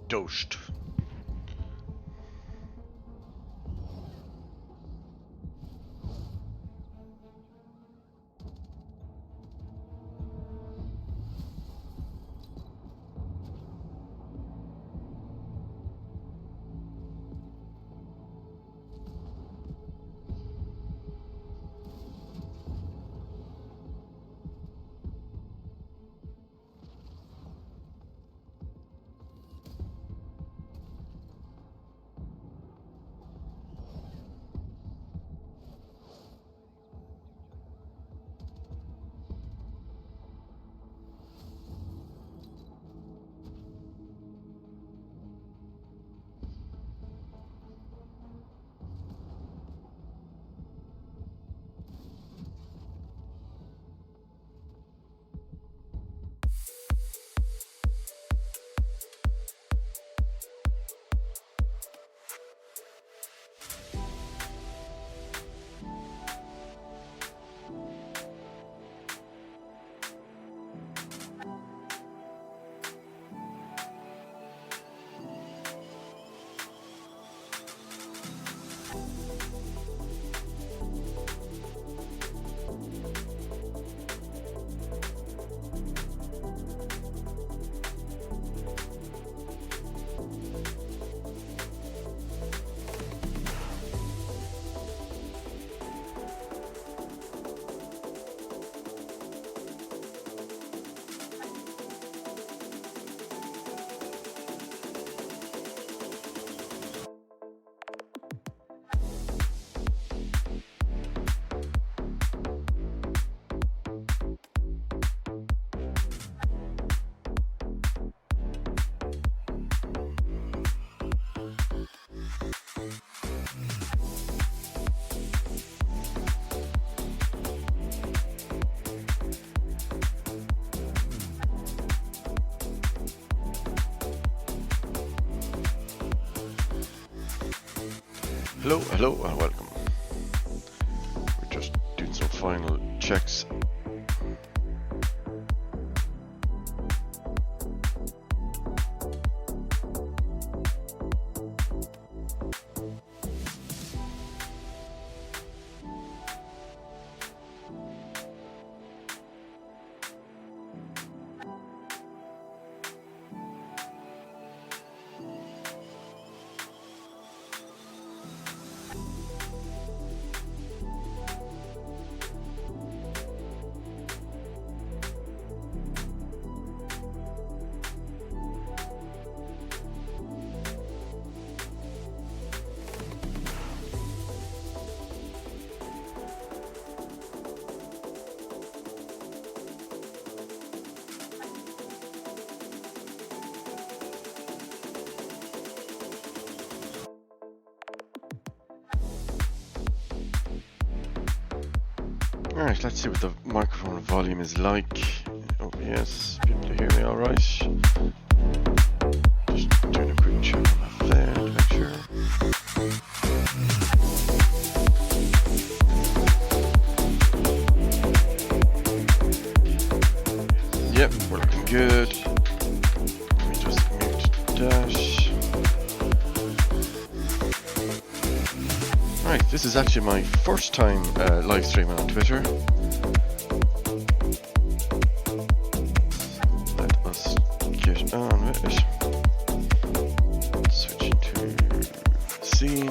Dosed. Hello, hello, and welcome. We're just doing some final checks. Alright, let's see what the microphone volume is like. Oh yes, be able to hear me alright. Just doing a quick check on that there to make sure. Yep, we're looking good. Let me just mute dash. Right, this is actually my first time live streaming on Twitter. Let us get on with it. Switching to scene.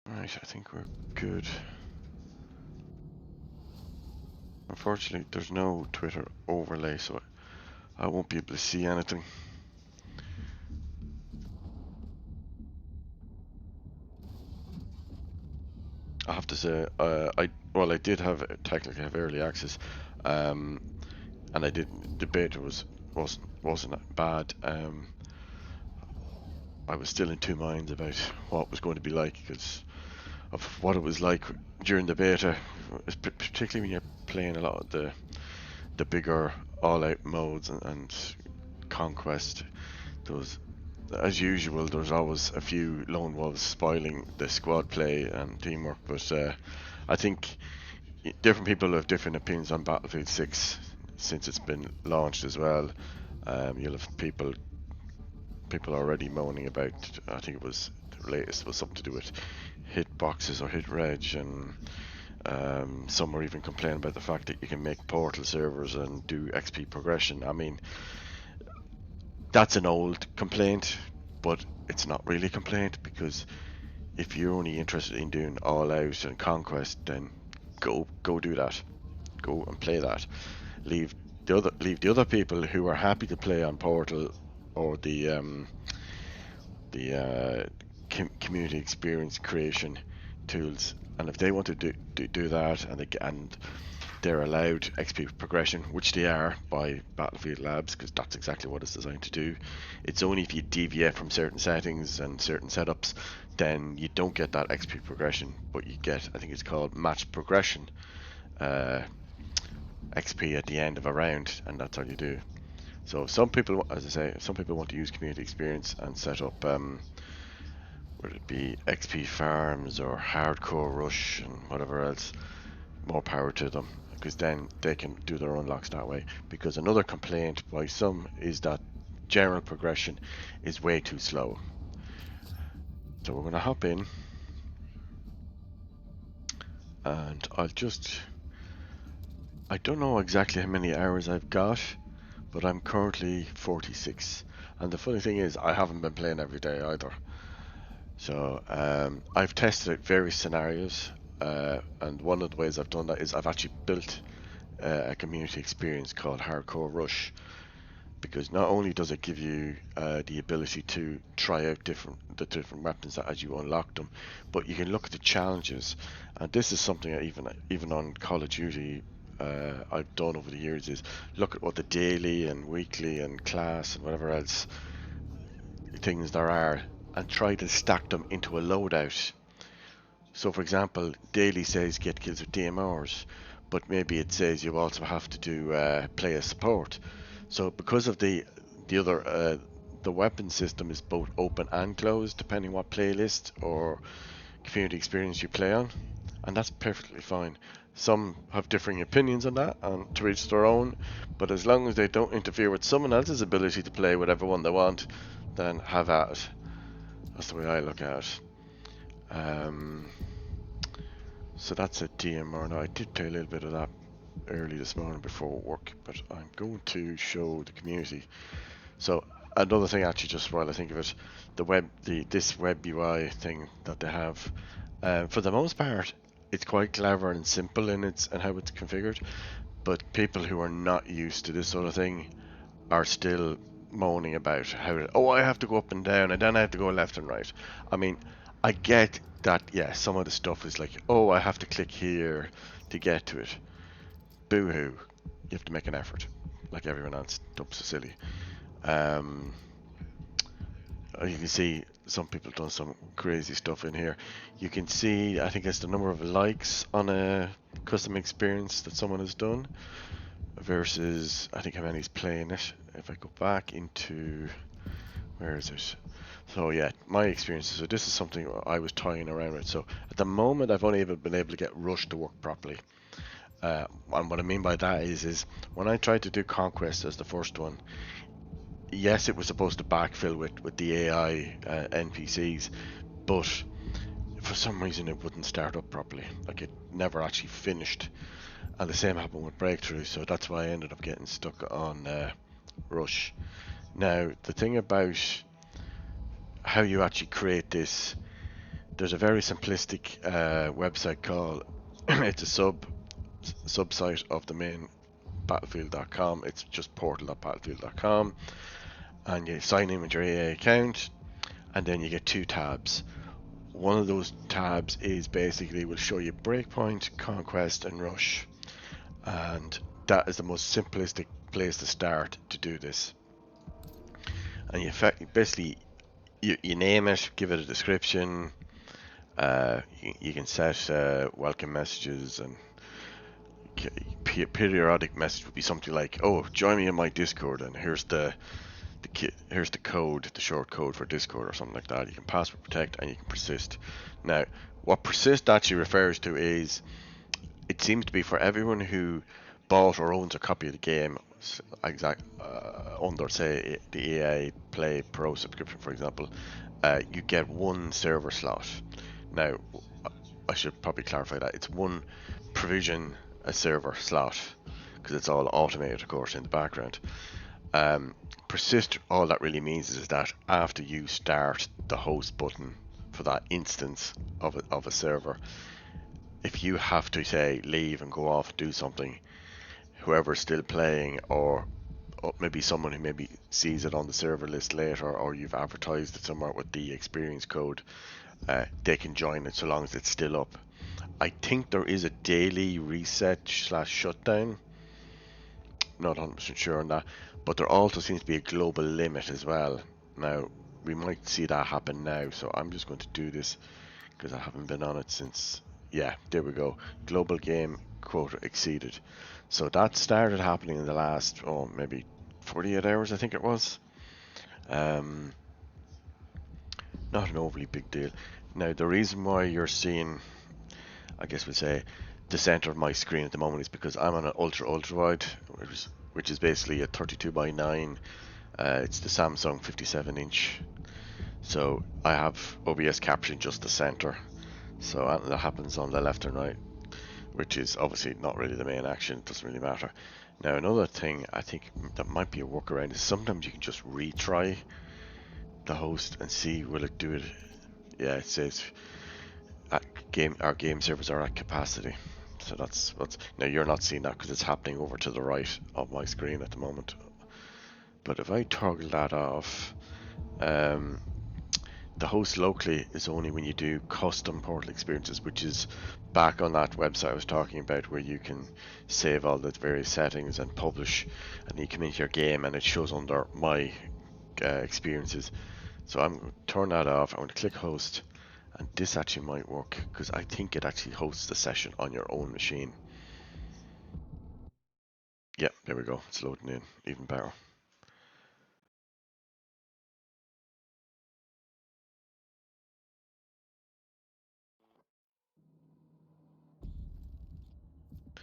Right, I think we're good. Unfortunately, there's no Twitter overlay, so I won't be able to see anything. I have to say, I did have technically have early access, and I did. The beta wasn't that bad. I was still in two minds about what it was going to be like because of what it was like during the beta, particularly when you're playing a lot of the bigger all-out modes and conquest. Those as usual, there's always a few lone wolves spoiling the squad play and teamwork. But I think different people have different opinions on Battlefield 6 since it's been launched as well. You'll have people already moaning about. I think it was the latest was something to do with hit boxes or hit reg, and some are even complaining about the fact that you can make portal servers and do XP progression. I mean, that's an old complaint, but it's not really a complaint, because if you're only interested in doing all out and conquest, then go do that. Go and play that. Leave the other people who are happy to play on Portal or the community experience creation tools, and if they want to do that, and they're allowed XP progression, which they are by Battlefield Labs, because that's exactly what it's designed to do. It's only if you deviate from certain settings and certain setups, then you don't get that XP progression, but you get, I think it's called match progression XP at the end of a round, and that's all you do. So some people, as I say, some people want to use community experience and set up whether it be XP farms or hardcore rush and whatever else. More power to them, because then they can do their unlocks that way. Because another complaint by some is that general progression is way too slow. So we're going to hop in, and I don't know exactly how many hours I've got, but I'm currently 46. And the funny thing is, I haven't been playing every day either. So I've tested out various scenarios, and one of the ways I've done that is I've actually built a community experience called Hardcore Rush, because not only does it give you the ability to try out the different weapons as you unlock them, but you can look at the challenges. And this is something that even on Call of Duty I've done over the years, is look at what the daily and weekly and class and whatever else things there are, and try to stack them into a loadout. So for example, daily says get kills with DMRs, but maybe it says you also have to do play as support. So because of the other the weapon system is both open and closed depending what playlist or community experience you play on, and that's perfectly fine. Some have differing opinions on that, and to each their own, but as long as they don't interfere with someone else's ability to play whatever one they want, then have at it. That's the way I look at it. So that's a DMR. Now I did play a little bit of that early this morning before work, but I'm going to show the community. So another thing, actually, just while I think of it, this web UI thing that they have, for the most part, it's quite clever and simple in and how it's configured. But people who are not used to this sort of thing are still moaning about how, I have to go up and down and then I have to go left and right. I mean, I get that, yeah, some of the stuff is like, I have to click here to get to it. Boo-hoo. You have to make an effort, like everyone else. Don't be so silly. You can see some people have done some crazy stuff in here. You can see, I think it's the number of likes on a custom experience that someone has done versus, I think, how many's playing it. If I go back into, where is it? So yeah, my experiences. So this is something I was toying around with. So at the moment, I've only been able to get Rush to work properly. And what I mean by that is when I tried to do Conquest as the first one, yes, it was supposed to backfill with the AI NPCs, but for some reason it wouldn't start up properly. Like, it never actually finished. And the same happened with Breakthrough, so that's why I ended up getting stuck on Rush. Now, the thing about how you actually create this, there's a very simplistic website called, it's a sub-site of the main battlefield.com. It's just portal.battlefield.com, and you sign in with your AA account, and then you get two tabs. One of those tabs is basically will show you Breakpoint, Conquest, and Rush, and that is the most simplistic place to start to do this. And you basically you name it, give it a description. You can set welcome messages, and periodic message would be something like, join me in my Discord, and here's the here's the code, the short code for Discord or something like that. You can password protect and you can persist. Now, what persist actually refers to is, it seems to be for everyone who bought or owns a copy of the game, under say the EA Play Pro subscription, for example, you get one server slot. Now, I should probably clarify that it's one provision a server slot, because it's all automated, of course, in the background. Persist, all that really means is that after you start the host button for that instance of a server, if you have to say leave and go off and do something, whoever's still playing, or maybe someone who maybe sees it on the server list later, or you've advertised it somewhere with the experience code, they can join it so long as it's still up. I think there is a daily reset / shutdown. Not 100% sure on that, but there also seems to be a global limit as well. Now, we might see that happen now, so I'm just going to do this because I haven't been on it since. Yeah, there we go. Global game quota exceeded. So that started happening in the last, maybe 48 hours, I think it was. Not an overly big deal. Now, the reason why you're seeing, I guess we'd say, the center of my screen at the moment is because I'm on an ultra wide, which is basically a 32 by 9. It's the Samsung 57-inch. So I have OBS capturing just the center. So that happens on the left and right, which is obviously not really the main action. It doesn't really matter. Now, another thing I think that might be a workaround is sometimes you can just retry the host and see will it do it. Yeah, it says our game servers are at capacity. So that's what's now, you're not seeing that because it's happening over to the right of my screen at the moment. But if I toggle that off, the host locally is only when you do custom portal experiences, which is back on that website I was talking about, where you can save all the various settings and publish, and you come into your game and it shows under my experiences. So I'm going to turn that off. I'm going to click host, and this actually might work because I think it actually hosts the session on your own machine. Yep, there we go. It's loading in, even better.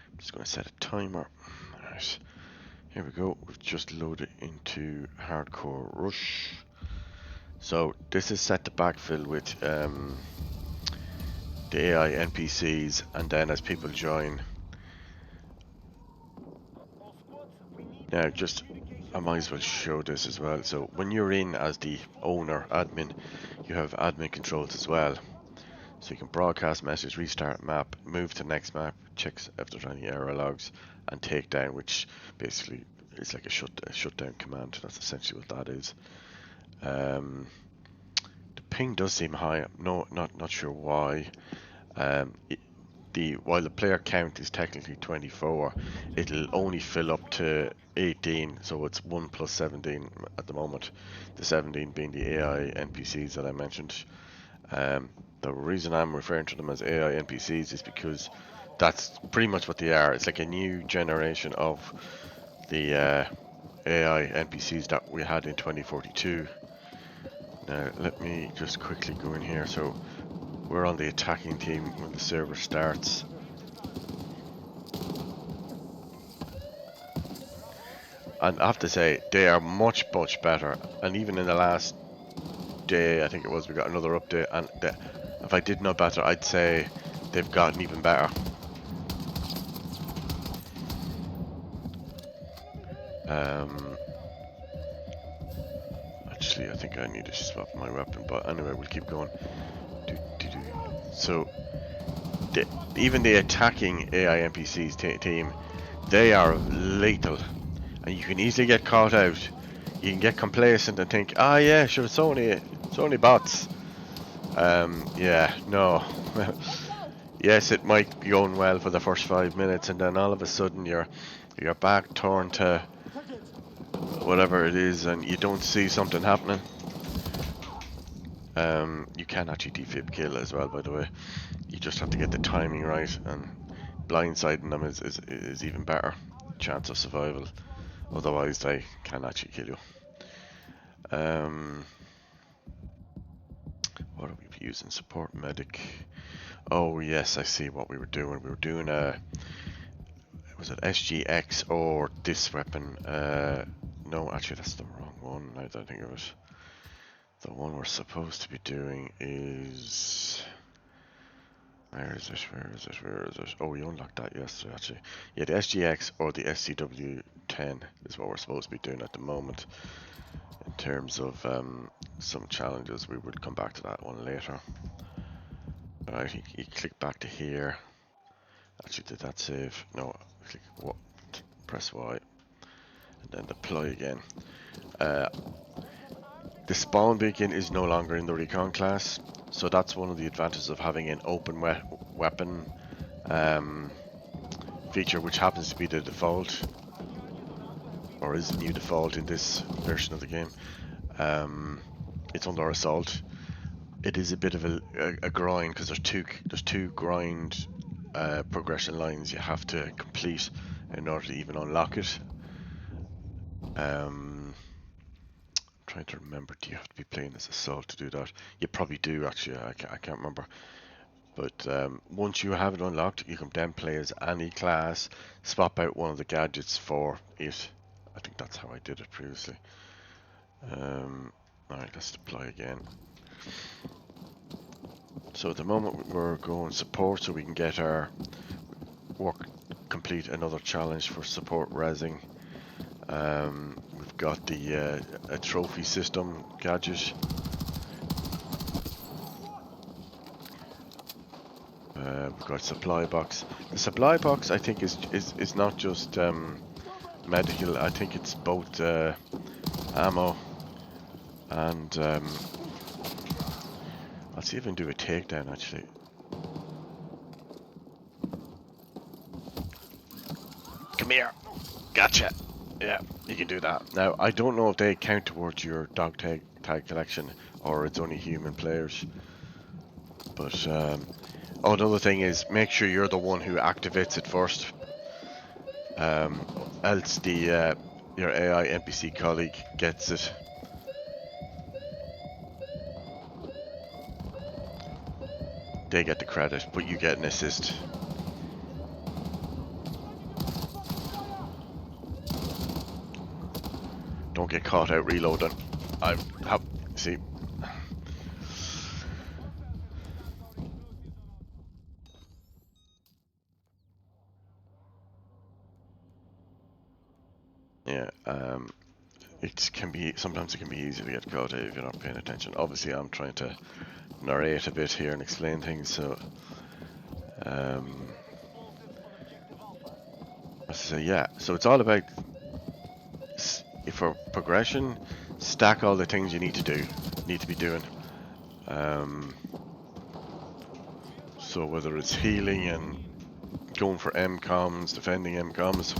I'm just going to set a timer. Alright, here we go. We've just loaded into Hardcore Rush. So this is set to backfill with the AI NPCs, and then as people join. Now, I might as well show this as well. So when you're in as the owner, admin, you have admin controls as well. So you can broadcast message, restart map, move to next map, check if there's any error logs, and take down, which basically is like a shutdown command. That's essentially what that is. The ping does seem high. No, not sure why. While the player count is technically 24, it'll only fill up to 18, so it's 1 plus 17 at the moment. The 17 being the AI NPCs that I mentioned. The reason I'm referring to them as AI NPCs is because that's pretty much what they are. It's like a new generation of the AI NPCs that we had in 2042. Now, let me just quickly go in here. So we're on the attacking team when the server starts. And I have to say, they are much better. And even in the last day, I think it was, we got another update. And if I did know better, I'd say they've gotten even better. Actually, I think I need to swap my weapon. But anyway, we'll keep going. So, even the attacking AI NPCs team, they are lethal. And you can easily get caught out. You can get complacent and think, yeah, sure, it's only bots. Yeah, no. Yes, it might be going well for the first 5 minutes, and then all of a sudden your back turned to whatever it is, and you don't see something happening. You can actually defib kill as well, by the way. You just have to get the timing right, and blindsiding them is even better chance of survival. Otherwise, they can actually kill you. What are we using? Support medic. Oh yes, I see what we were doing. We were doing was it SGX or this weapon? No, actually that's the wrong one. Now that I think of it, the one we're supposed to be doing is. Where is it? Where is it? Where is it? Oh, we unlocked that yesterday, actually. Yeah, the SGX or the SCW-10 is what we're supposed to be doing at the moment. In terms of some challenges, we would come back to that one later. Alright, you click back to here. Actually, did that save? No, click what? Press Y, and then deploy again. The spawn beacon is no longer in the recon class, so that's one of the advantages of having an open weapon feature, which happens to be the default, or is the new default in this version of the game. It's under assault. It is a bit of a grind because there's two grind progression lines you have to complete in order to even unlock it. Trying to remember, do you have to be playing as assault to do that? You probably do, actually. I can't remember. But once you have it unlocked, you can then play as any class, swap out one of the gadgets for it. I think that's how I did it previously. Alright, let's deploy again. So at the moment we're going support, so we can get our complete another challenge for support resing. We've got the a trophy system gadget. We've got supply box. The supply box, I think, is not just medical. I think it's both ammo and let's see if I can do a takedown actually. Come here, gotcha. Yeah, you can do that. Now I don't know if they count towards your dog tag collection or it's only human players. But oh, another thing is make sure you're the one who activates it first. Else the your AI NPC colleague gets it. They get the credit, but you get an assist. Don't get caught out reloading. See. Yeah, sometimes it can be easy to get caught out if you're not paying attention. Obviously, I'm trying to narrate a bit here and explain things, so yeah. So it's all about for progression, stack all the things you need to be doing. So whether it's healing and going for MCOMs, defending MCOMs.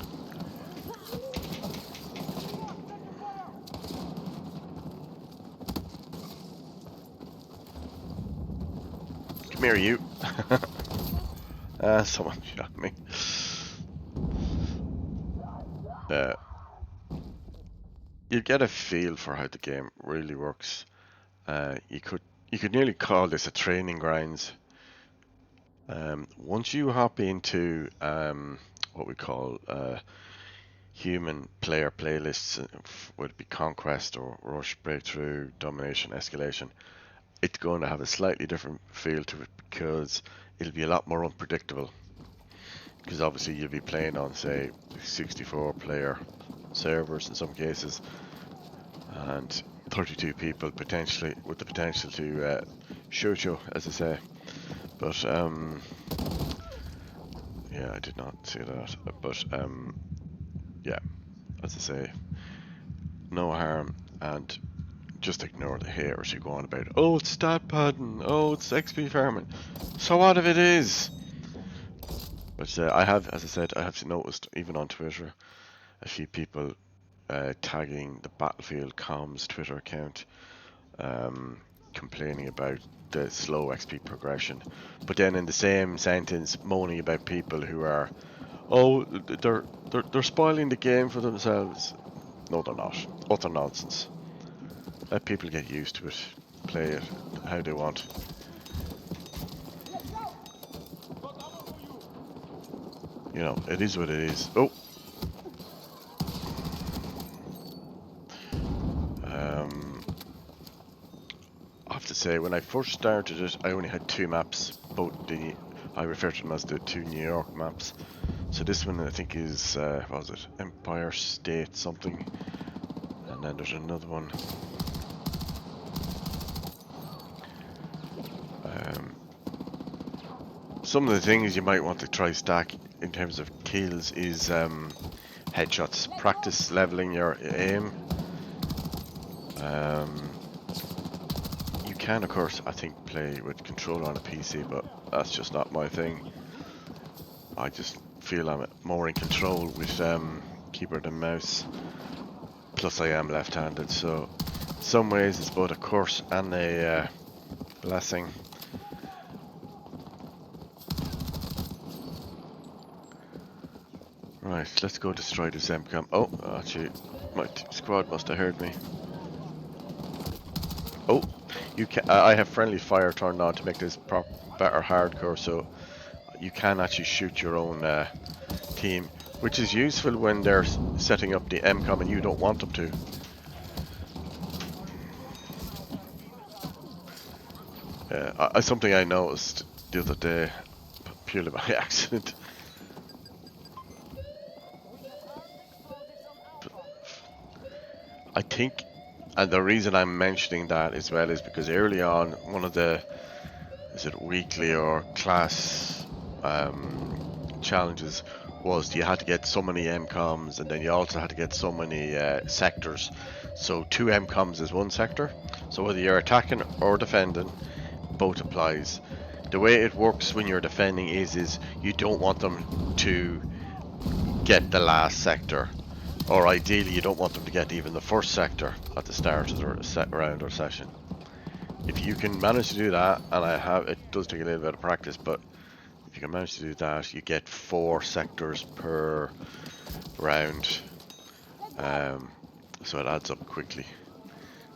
Come here, you. Someone shot me. You get a feel for how the game really works. You could nearly call this a training grounds. Once you hop into what we call human player playlists, would it be Conquest or Rush, Breakthrough, Domination, Escalation, it's going to have a slightly different feel to it because it'll be a lot more unpredictable. Because obviously you'll be playing on, say, 64 player servers in some cases, and 32 people potentially, with the potential to shoot you, as I say. But yeah, I did not see that. But yeah, as I say, no harm, and just ignore the haters who go on about, oh, it's stat padding, oh, it's XP farming. So what if it is? But I have, as I said, I have noticed even on Twitter, a few people tagging the Battlefield Comms Twitter account, complaining about the slow XP progression, but then in the same sentence moaning about people who are, oh, they're spoiling the game for themselves. No, they're not. Utter nonsense. Let people get used to it, play it how they want. You know, it is what it is. Oh! I have to say, when I first started it, I only had 2 maps. I refer to them as the 2 New York maps. So this one I think is, what was it? Empire State something. And then there's another one. Some of the things you might want to try stack in terms of kills is headshots. Practice leveling your aim. You can, of course, I think, play with controller on a PC, but that's just not my thing. I just feel I'm more in control with keyboard and mouse. Plus, I am left-handed, so in some ways it's both a curse and a blessing. Right, let's go destroy this MCOM. Oh, actually, my squad must have heard me. Oh, you can. I have friendly fire turned on to make this better hardcore, so you can actually shoot your own team, which is useful when they're setting up the MCOM and you don't want them to. Something I noticed the other day, purely by accident. I think, and the reason I'm mentioning that as well is because early on, one of the, is it weekly or class challenges was you had to get so many MCOMs, and then you also had to get so many sectors. So 2 MCOMs is 1 sector. So whether you're attacking or defending, both applies. The way it works when you're defending is you don't want them to get the last sector, or ideally you don't want them to get even the first sector at the start of the round or session. If you can manage to do that, and it does take a little bit of practice, but if you can manage to do that, you get 4 sectors per round, so it adds up quickly.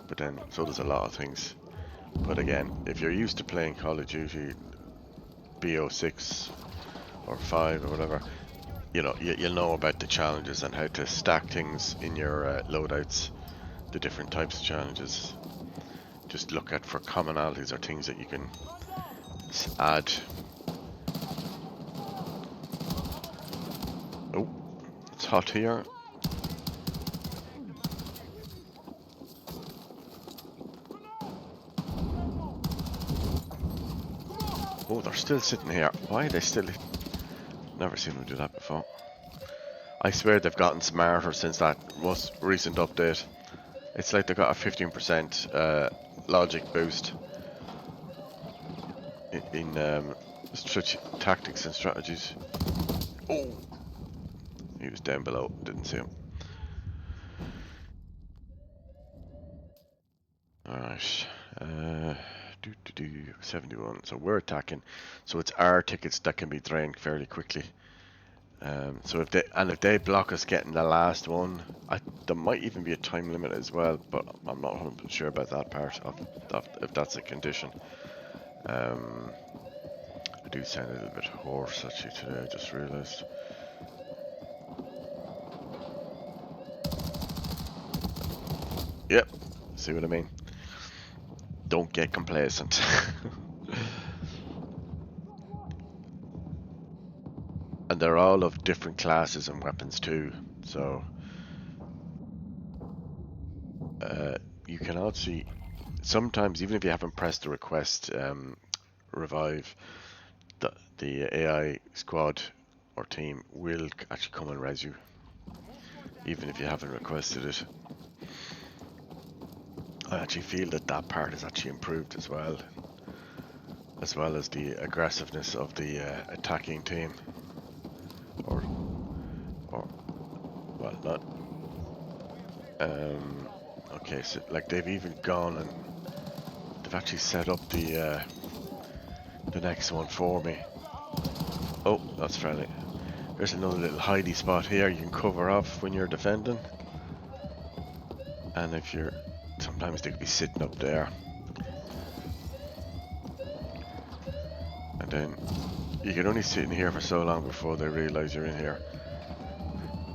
But then, so there's a lot of things. But again, if you're used to playing Call of Duty BO6 or 5 or whatever, you know, you'll know about the challenges and how to stack things in your loadouts, the different types of challenges. Just look at for commonalities or things that you can add. Oh, it's hot here. Oh, they're still sitting here. Why are they still? Never seen them do that before. I swear they've gotten smarter since that most recent update. It's like they got a 15% logic boost in tactics and strategies. Oh, he was down below. Didn't see him. All right. 71. So we're attacking. So it's our tickets that can be drained fairly quickly. So if they block us getting the last one, there might even be a time limit as well, but I'm not 100% sure about that part of if that's a condition. I do sound a little bit hoarse actually today. I just realised. Yep, see what I mean? Don't get complacent. And they're all of different classes and weapons too, so you can actually sometimes, even if you haven't pressed the request revive, the AI squad or team will actually come and res you, even if you haven't requested it. I actually feel that part is actually improved as well as the aggressiveness of the attacking team. Or well, not. Okay, so like they've even gone and they've actually set up the next one for me. Oh, that's friendly. There's another little hidey spot here you can cover off when you're defending. And if you're, sometimes they could be sitting up there. And then you can only sit in here for so long before they realise you're in here.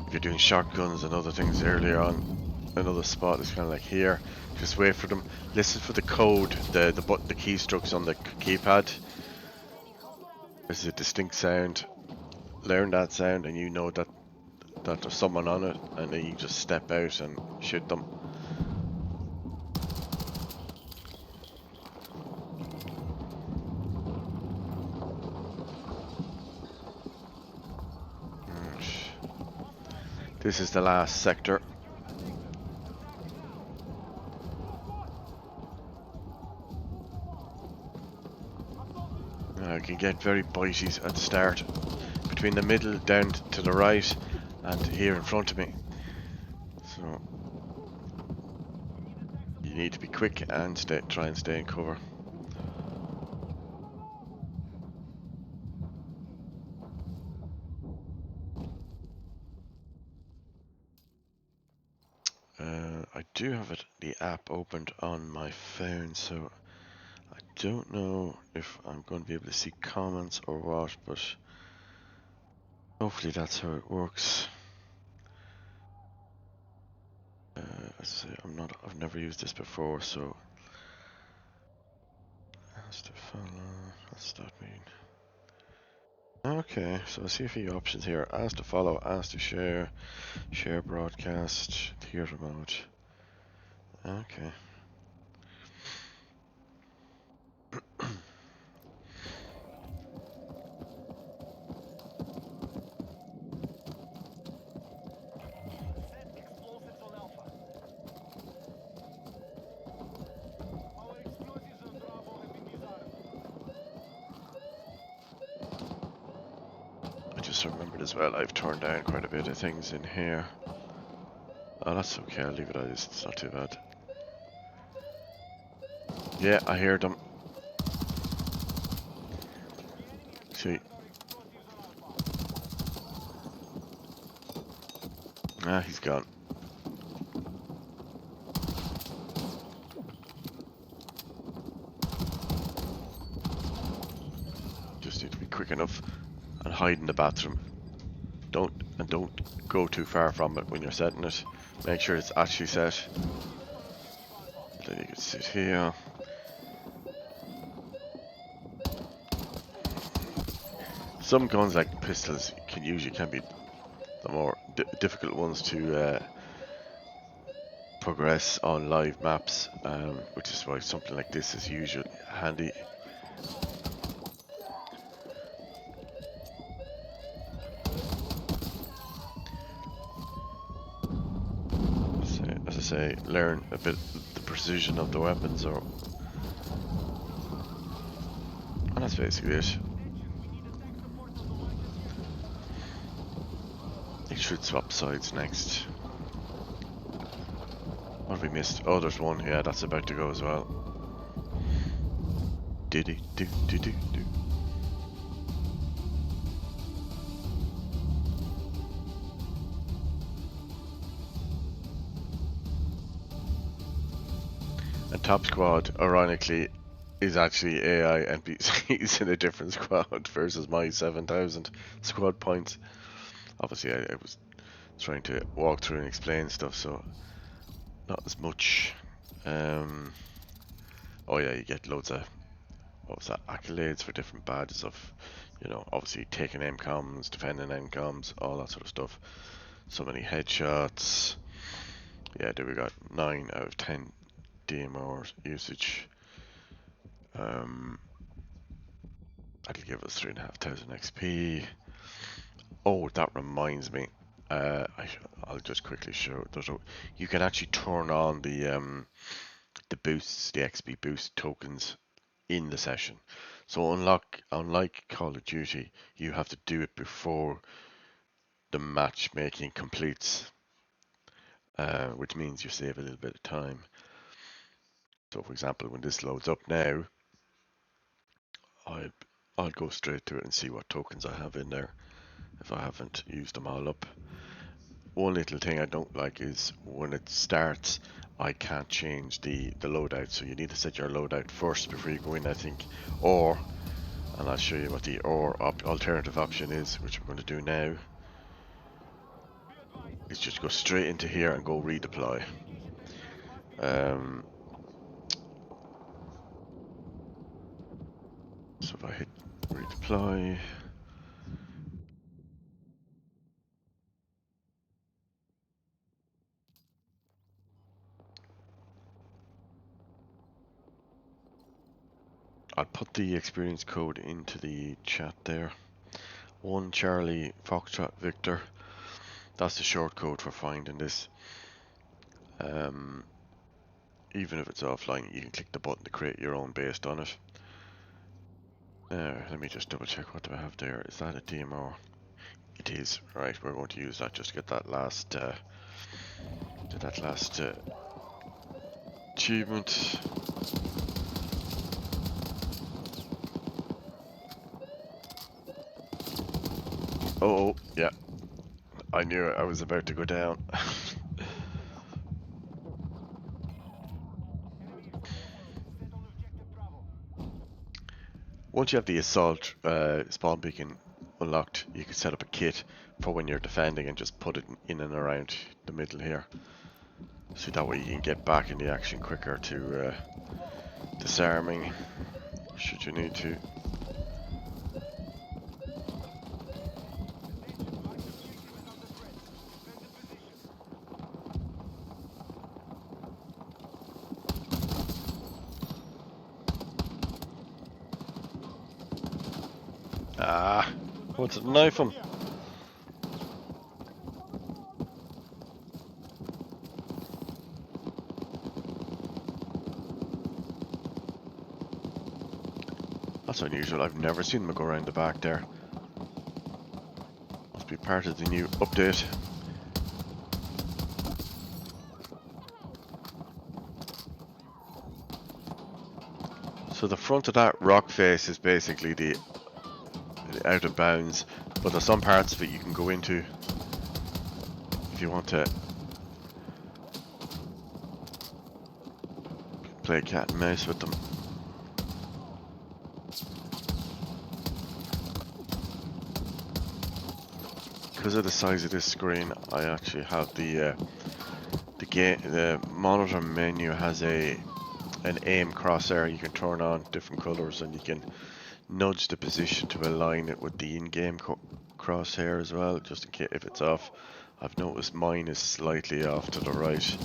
If you're doing shotguns and other things earlier on, another spot is kind of like here. Just wait for them. Listen for the code, the keystrokes on the keypad. There's a distinct sound. Learn that sound, and you know that there's someone on it, and then you just step out and shoot them. This is the last sector. I can get very bitey at the start, between the middle, down to the right, and here in front of me. So you need to be quick and try and stay in cover. I do have the app opened on my phone, so I don't know if I'm going to be able to see comments or what, but hopefully that's how it works. As I say, I've never used this before, so ask to follow. What's that mean? Okay, so I see a few options here. Ask to follow, ask to share, share broadcast, theater mode. Okay. I just remembered as well, I've turned down quite a bit of things in here. Oh, that's okay, I'll leave it as it's not too bad. Yeah, I hear them. See. Ah, he's gone. Just need to be quick enough and hide in the bathroom. Don't go too far from it when you're setting it. Make sure it's actually set. Then you can sit here. Some guns like pistols can be the more difficult ones to progress on live maps, which is why something like this is usually handy. As I say, learn a bit the precision of the weapons, and that's basically it. It should swap sides next. What have we missed? Oh, there's one. Yeah, that's about to go as well. Diddy do do do do. And Top Squad, ironically, is actually AI NPCs in a different squad versus my 7,000 squad points. Obviously, I was trying to walk through and explain stuff, so not as much. Oh yeah, you get loads of accolades for different badges of, obviously taking MCOMs, defending MCOMs, all that sort of stuff. So many headshots. Yeah, there we got 9 out of 10 DMR usage. That'll give us 3,500 XP. Oh, that reminds me. I'll just quickly show. You can actually turn on the boosts, the XP boost tokens in the session. So unlike Call of Duty, you have to do it before the matchmaking completes, which means you save a little bit of time. So for example, when this loads up now, I'll go straight to it and see what tokens I have in there if I haven't used them all up. one little thing I don't like is when it starts, I can't change the loadout. So you need to set your loadout first before you go in, I think. Or, and I'll show you what the alternative option is, which I'm going to do now. Is just go straight into here and go redeploy. So if I hit redeploy, I'll put the experience code into the chat there. 1 Charlie Foxtrot Victor. That's the short code for finding this. Even if it's offline, you can click the button to create your own based on it. Let me just double check what do I have there. Is that a DMR? It is. Right, we're going to use that just to get that last achievement. Oh, yeah. I knew I was about to go down. Once you have the assault spawn beacon unlocked, you can set up a kit for when you're defending and just put it in and around the middle here. So that way you can get back in the action quicker to disarming, should you need to. Ah, what's to knife him? That's unusual, I've never seen them go around the back there. Must be part of the new update. So the front of that rock face is basically the out of bounds, but there's some parts of it you can go into if you want to play cat and mouse with them. Because of the size of this screen, I actually have the monitor menu has an aim crosshair you can turn on different colors, and you can nudge the position to align it with the in-game crosshair as well, just in case if it's off. I've noticed mine is slightly off to the right.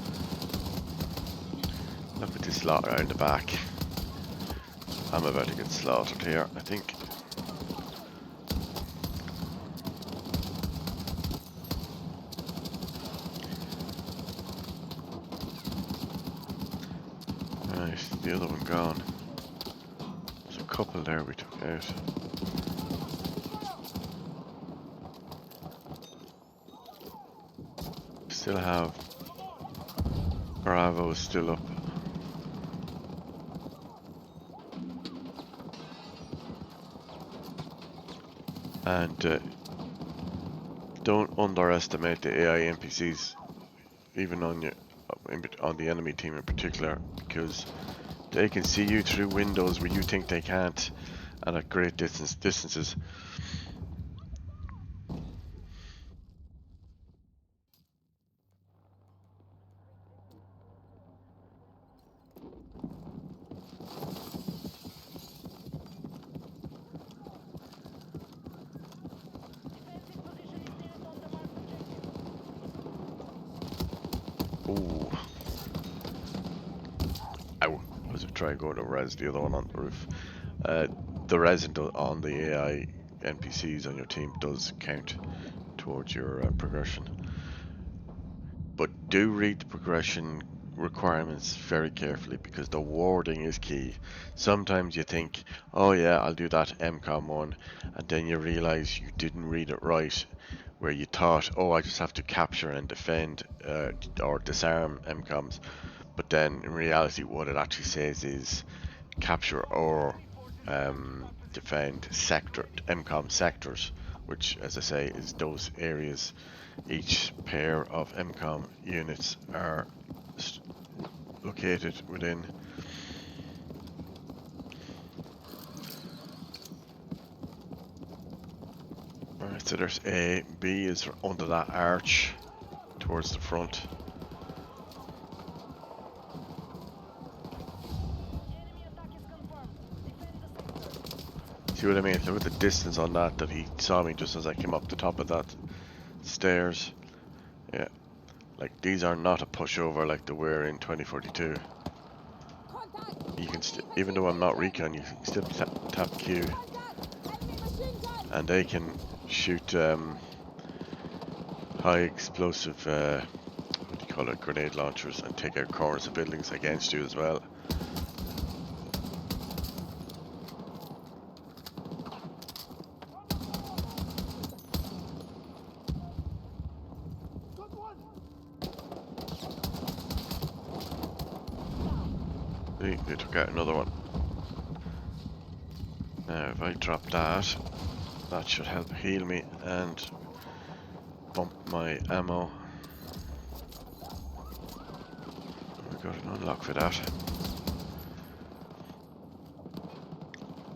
Look at this lot around the back. I'm about to get slaughtered here, I think. Right, the other one gone. There's a couple there we took out. Still have Bravo still up. And don't underestimate the AI NPCs, even on the enemy team in particular, because they can see you through windows where you think they can't, and at great distances. Ooh. Ow. I was trying to go to res the other one on the roof. The res on the AI NPCs on your team does count towards your progression. But do read the progression requirements very carefully, because the wording is key. Sometimes you think, oh yeah, I'll do that MCOM 1, and then you realize you didn't read it right, where you thought, oh, I just have to capture and defend or disarm MCOMs, but then in reality what it actually says is capture or defend MCOM sectors, which, as I say, is those areas each pair of MCOM units are located within. Alright, so there's A. B is under that arch towards the front. See what I mean? Look at the distance on that he saw me just as I came up the top of that stairs. Yeah, like these are not a pushover like they were in 2042. You can even though I'm not recon, you can still tap Q, and they can shoot high explosive, what do you call it, grenade launchers, and take out corners of buildings against you as well. They took out another one. Now if I drop that, that should help heal me and bump my ammo. I got an unlock for that.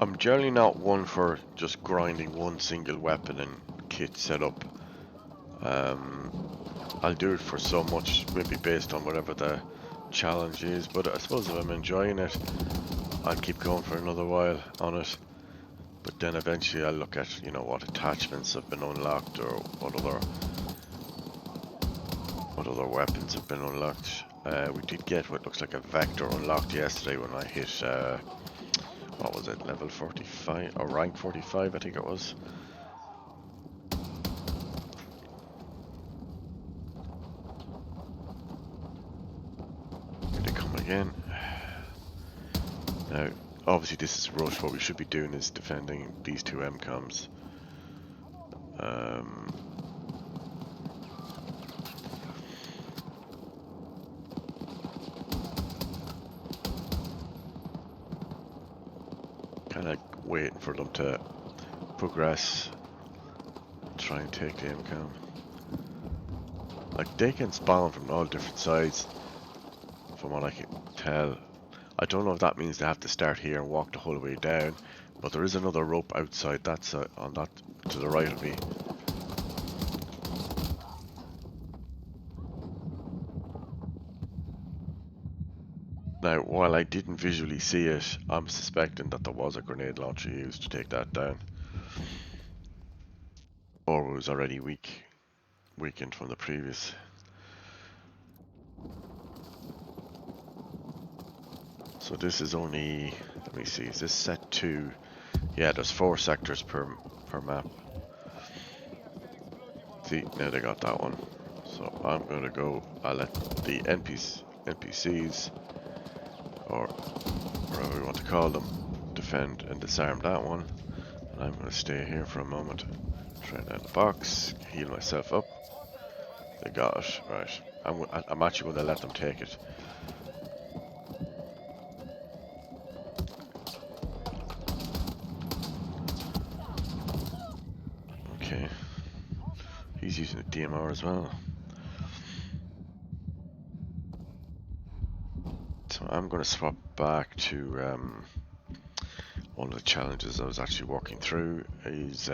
I'm generally not one for just grinding one single weapon and kit setup. I'll do it for so much, maybe based on whatever the challenge is, but I suppose if I'm enjoying it, I'll keep going for another while on it. But then eventually I'll look at, you know, what attachments have been unlocked, or what other weapons have been unlocked. We did get what looks like a vector unlocked yesterday when I hit, what was it, level 45, or rank 45 I think it was. Here they come again. Now, obviously this is rush. What we should be doing is defending these two MCOMs. Kind of waiting for them to progress, try and take the MCOM. Like, they can spawn from all different sides, from what I can tell. I don't know if that means they have to start here and walk the whole way down, but there is another rope outside that side, on that to the right of me. Now, while I didn't visually see it, I'm suspecting that there was a grenade launcher used to take that down, or it was already weakened from the previous. So this is only, let me see, is this set 2? Yeah, there's 4 sectors per map. See, now they got that one. So I'm gonna go, I'll let the NPCs, or whatever we want to call them, defend and disarm that one. And I'm gonna stay here for a moment. Try down the box, heal myself up. They got it, right. I'm actually gonna let them take it. Okay. He's using a DMR as well. So I'm going to swap back to one of the challenges I was actually walking through. Is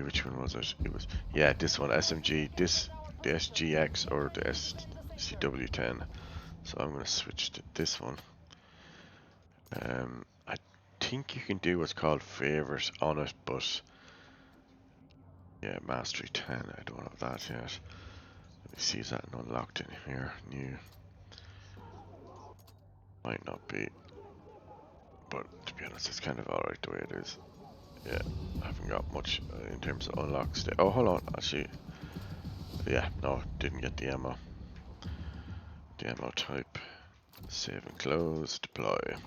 which one was it? It was, yeah, this one, SMG, the SGX or the SCW10. So I'm going to switch to this one. I think you can do what's called favorite on it, but yeah, Mastery 10, I don't have that yet. Let me see, is that unlocked in here? New. Might not be. But to be honest, it's kind of alright the way it is. Yeah, I haven't got much in terms of unlocks. Oh, hold on, actually. Yeah, no, didn't get the ammo. The ammo type. Save and close, deploy.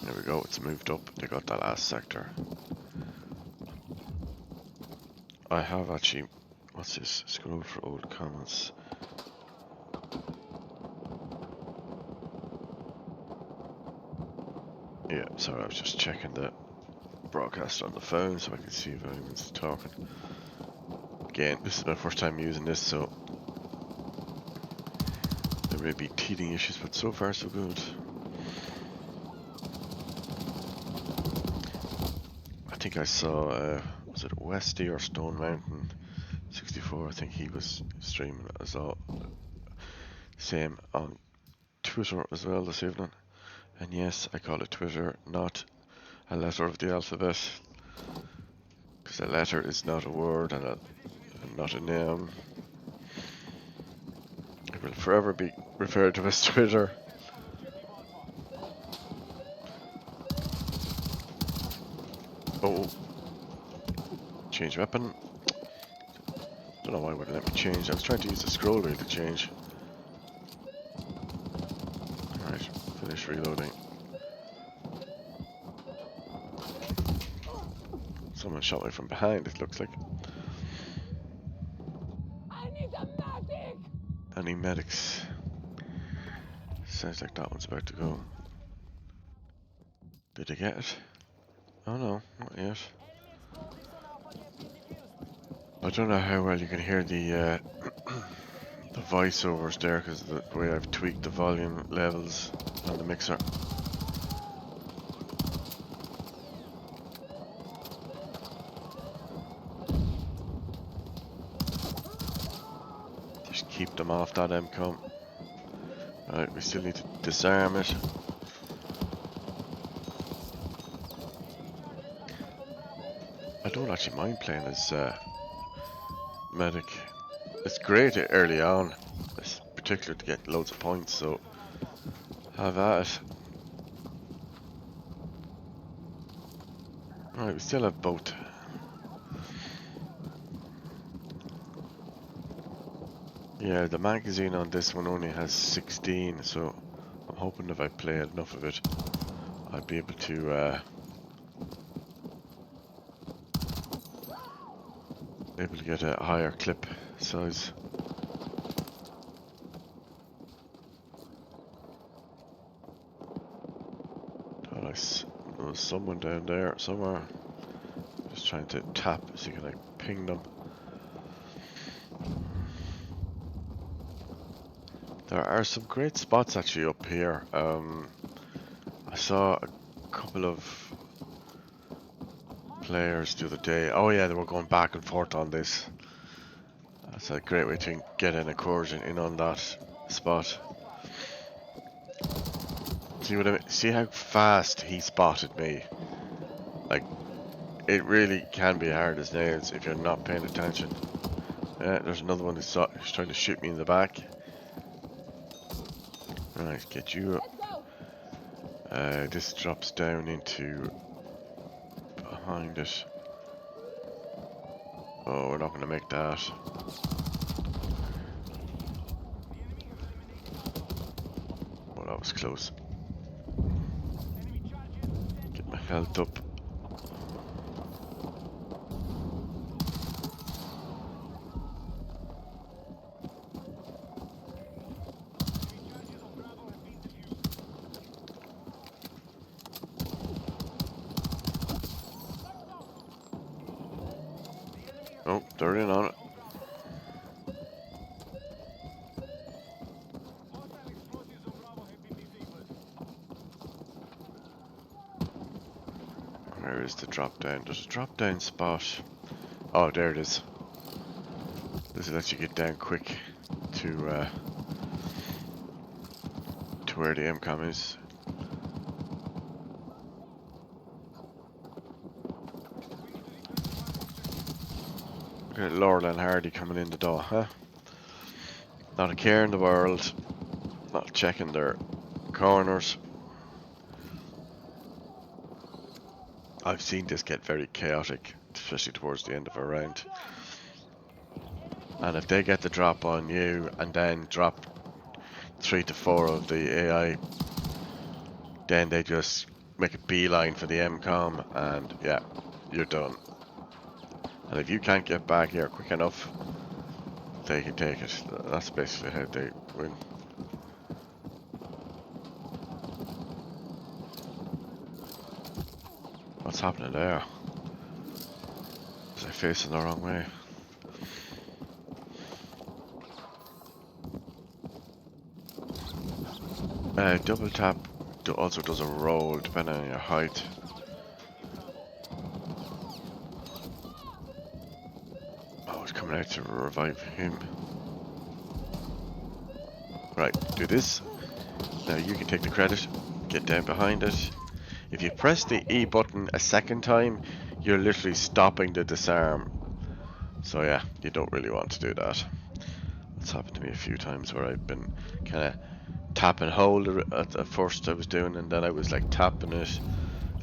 There we go, it's moved up. They got that last sector. I have actually, what's this? Scroll for old comments. Yeah, sorry, I was just checking the broadcast on the phone so I can see if anyone's talking. Again, this is my first time using this, so there may be teething issues, but so far so good. I think I saw, was it Westy or Stone Mountain 64? I think he was streaming as well. Same on Twitter as well this evening. And yes, I call it Twitter, not a letter of the alphabet, because a letter is not a word and not a name. It will forever be referred to as Twitter. Oh, change weapon. Don't know why it wouldn't let me change. I was trying to use the scroll wheel to change. Alright, finish reloading. Someone shot me from behind, it looks like. I need a medic! Any medics? Sounds like that one's about to go. Did I get it? Oh no, not yet. I don't know how well you can hear the the voiceovers there because of the way I've tweaked the volume levels on the mixer. Just keep them off that MCOM. Right, we still need to disarm it. I don't actually mind playing as medic. It's great early on, it's particularly to get loads of points, so have at it. Right, we still have both. Yeah, the magazine on this one only has 16, so I'm hoping if I play enough of it, I'll be able to get a higher clip size. There's someone down there somewhere. Just trying to tap, see can I ping them. There are some great spots actually up here. I saw a couple of players the other day. Oh yeah, they were going back and forth on this. That's a great way to get an incursion in on that spot. See what I mean? See how fast he spotted me. Like, it really can be hard as nails if you're not paying attention. Yeah, there's another one who's trying to shoot me in the back. Right, get you up. This drops down into behind it. Oh, we're not going to make that. Oh, that was close. Get my health up. Oh, they're in on it. Where is the drop down? There's a drop down spot. Oh, there it is. This lets you get down quick to where the MCOM is. Look at Laurel and Hardy coming in the door, huh? Not a care in the world. Not checking their corners. I've seen this get very chaotic, especially towards the end of a round. And if they get the drop on you and then drop 3 to 4 of the AI, then they just make a beeline for the MCOM and yeah, you're done. And if you can't get back here quick enough, they can take it. That's basically how they win. What's happening there? Was I facing the wrong way? Double tap also does a roll depending on your height. Oh, it's coming out to revive him. Right, do this. Now you can take the credit. Get down behind it. If you press the E button a second time, you're literally stopping the disarm. So yeah, you don't really want to do that. It's happened to me a few times where I've been kind of tap and hold at first I was doing, and then I was like tapping it,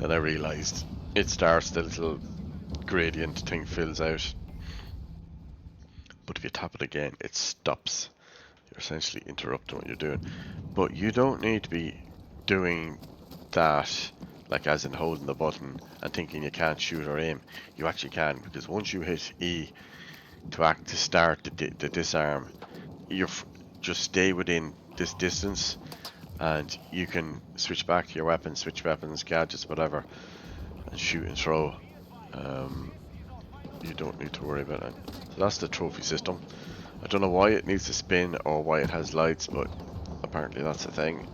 and I realized it starts, the little gradient thing fills out. But if you tap it again, it stops. You're essentially interrupting what you're doing. But you don't need to be doing that, like as in holding the button and thinking you can't shoot or aim. You actually can, because once you hit E to start the disarm, you just stay within this distance, and you can switch back to your weapons, switch weapons, gadgets, whatever, and shoot and throw. You don't need to worry about it. So that's the trophy system. I don't know why it needs to spin or why it has lights, but apparently that's a thing.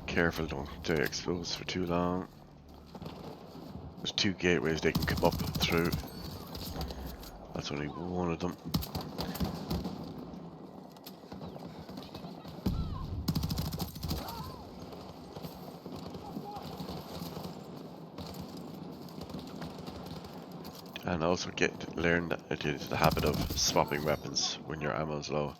Careful, don't stay exposed for too long. There's two gateways they can come up through. That's only one of them. And also learn the habit of swapping weapons when your ammo's low.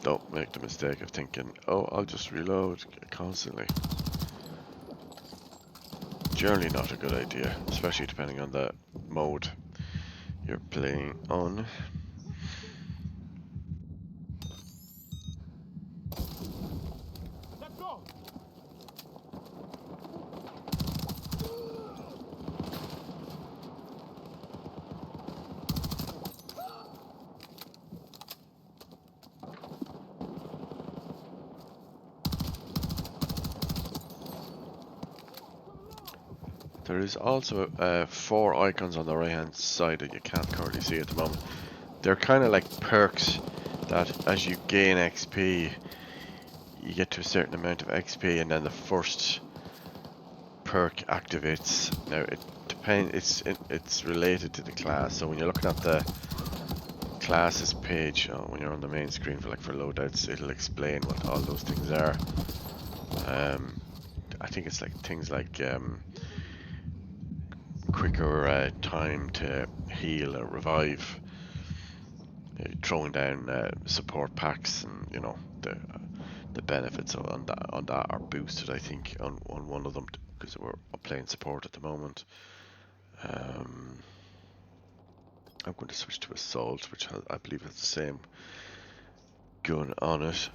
Don't make the mistake of thinking, oh, I'll just reload constantly. Generally not a good idea, especially depending on the mode you're playing on. Let's go. There is also 4 icons on the right hand side that you can't currently see at the moment. They're kind of like perks that as you gain XP, you get to a certain amount of XP, and then the first perk activates. Now it depends, it's related to the class. So when you're looking at the classes page, when you're on the main screen for loadouts, it'll explain what all those things are. I think it's like things like quicker time to heal or revive, throwing down support packs, and you know the benefits on that are boosted. I think on one of them, because we're playing support at the moment. I'm going to switch to assault, which I believe has the same gun on it.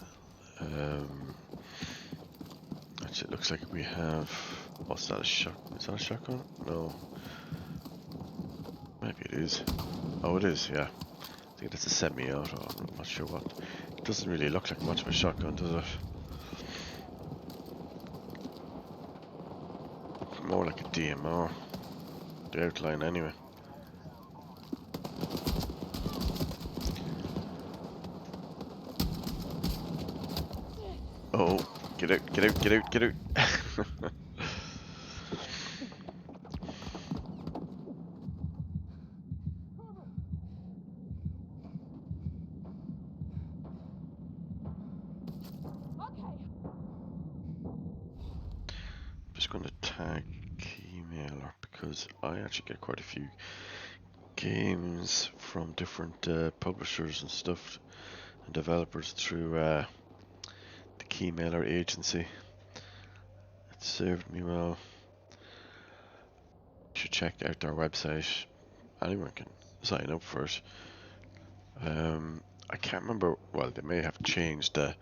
Actually, it looks like we have. What's that? Is that a shotgun? No. Maybe it is. Oh, it is. Yeah. I think it's a semi-auto. I'm not sure what. It doesn't really look like much of a shotgun, does it? More like a DMR. The outline, anyway. Oh, get out, get out, get out, get out. Just going to tag Keymailer because I actually get quite a few games from different publishers and stuff and developers through the Keymailer agency. It served me well. You should check out their website. Anyone can sign up for it. I can't remember. Well, they may have changed the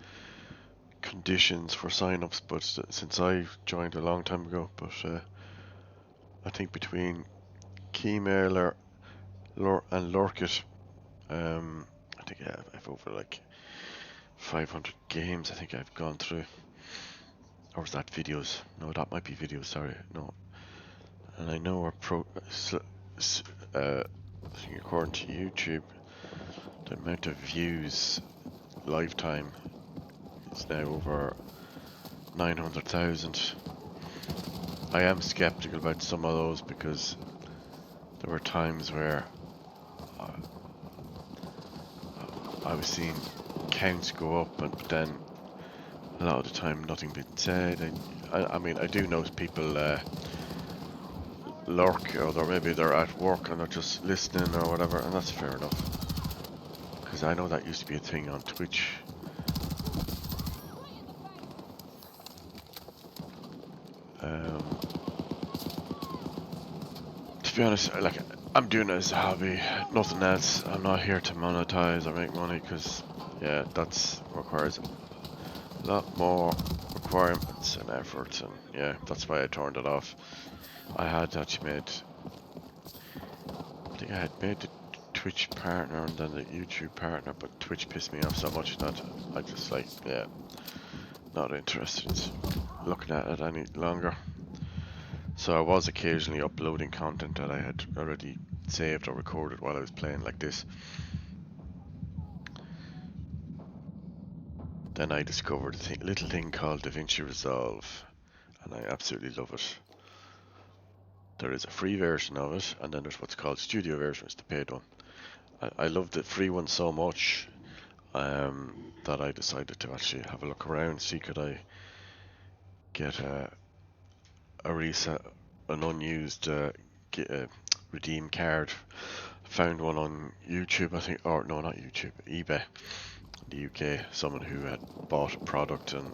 conditions for sign-ups, but since I joined a long time ago, but I think between Keymailer and Lurkit, I think I've over like 500 games I think I've gone through. Or was that videos? No, that might be videos, sorry, no. And I know I think according to YouTube, the amount of views lifetime is now over 900,000. I am skeptical about some of those because there were times where I was seeing counts go up, but then a lot of the time nothing being said. I mean, I do know people lurk, or maybe they're at work and they're just listening or whatever, and that's fair enough. Because I know that used to be a thing on Twitch. To be honest, like, I'm doing it as a hobby, nothing else. I'm not here to monetize or make money, because yeah, that's requires a lot more requirements and effort, and yeah, that's why I turned it off. I had actually made, I think I had made the Twitch partner and then the YouTube partner, but Twitch pissed me off so much that I just like, yeah, not interested in looking at it any longer. So I was occasionally uploading content that I had already saved or recorded while I was playing like this. Then I discovered a little thing called DaVinci Resolve, and I absolutely love it. There is a free version of it, and then there's what's called studio version, it's the paid one. I love the free one so much that I decided to actually have a look around, see could I get a reset, an unused redeem card. Found one on YouTube, I think, or no, not YouTube, eBay, in the UK. Someone who had bought a product and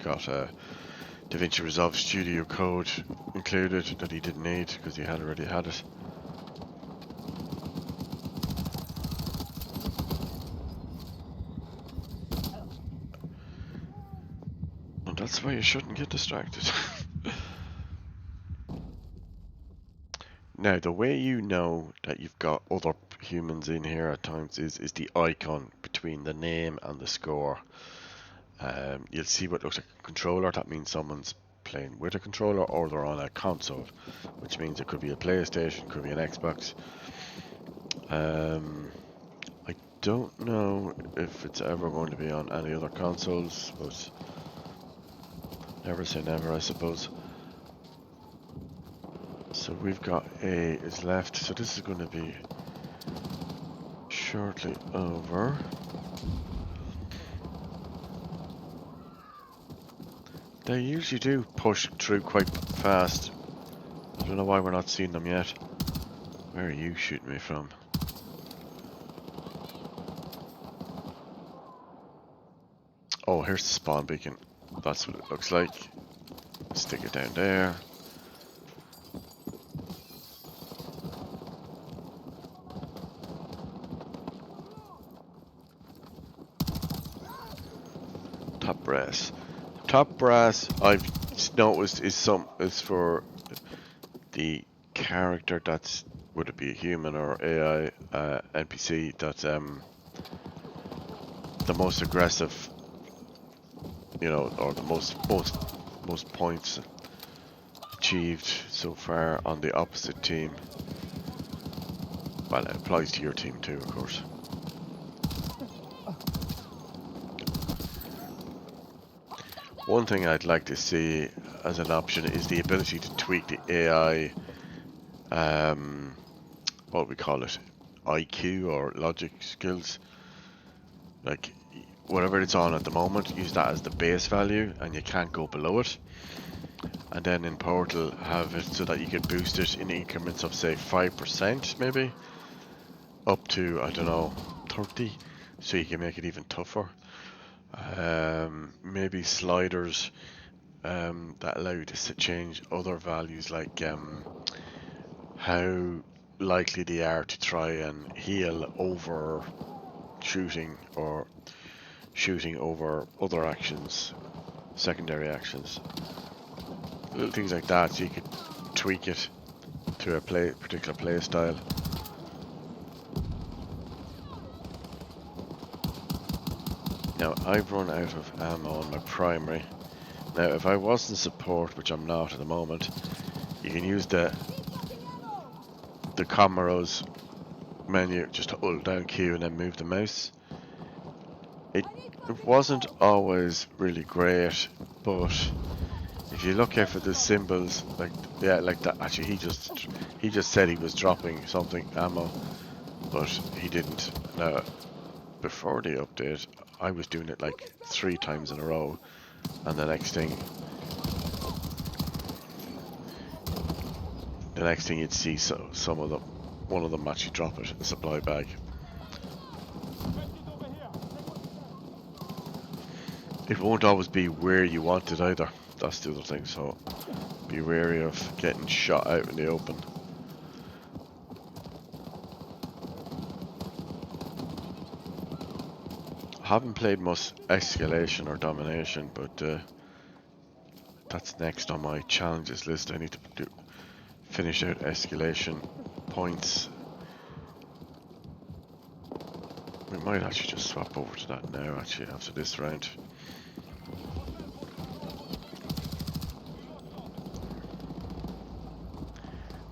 got a DaVinci Resolve Studio code included that he didn't need because he had already had it. And that's why you shouldn't get distracted. Now, the way you know that you've got other humans in here at times is the icon between the name and the score. You'll see what looks like a controller. That means someone's playing with a controller or they're on a console, which means it could be a PlayStation, could be an Xbox. I don't know if it's ever going to be on any other consoles, but never say never, I suppose. So we've got A is left, so this is going to be shortly over. They usually do push through quite fast. I don't know why we're not seeing them yet. Where are you shooting me from? Oh, here's the spawn beacon. That's what it looks like. Stick it down there. Top brass. Top brass, I've noticed, is for the character that's, would it be a human or AI NPC, that's the most aggressive, you know, or the most points achieved so far on the opposite team. Well, it applies to your team too, of course. One thing I'd like to see as an option is the ability to tweak the AI, what we call it, IQ or logic skills. Like, whatever it's on at the moment, use that as the base value and you can't go below it. And then in Portal have it so that you can boost it in increments of say 5% maybe, up to, I don't know, 30, so you can make it even tougher. Maybe sliders that allow you to change other values, like how likely they are to try and heal over shooting or shooting over other actions, secondary actions, little things like that, so you could tweak it to a particular play style. Now I've run out of ammo on my primary. Now if I wasn't support, which I'm not at the moment, you can use the Comoros menu just to hold down Q and then move the mouse. It wasn't always really great, but if you look out for the symbols, like that. Actually, he just said he was dropping something ammo, but he didn't. Now, before the update, I was doing it like 3 times in a row, and the next thing you'd see one of them actually drop it, a supply bag. It won't always be where you want it either. That's the other thing, so be wary of getting shot out in the open. I haven't played much Escalation or Domination, but that's next on my challenges list. I need to finish out Escalation points. We might actually just swap over to that now, actually, after this round.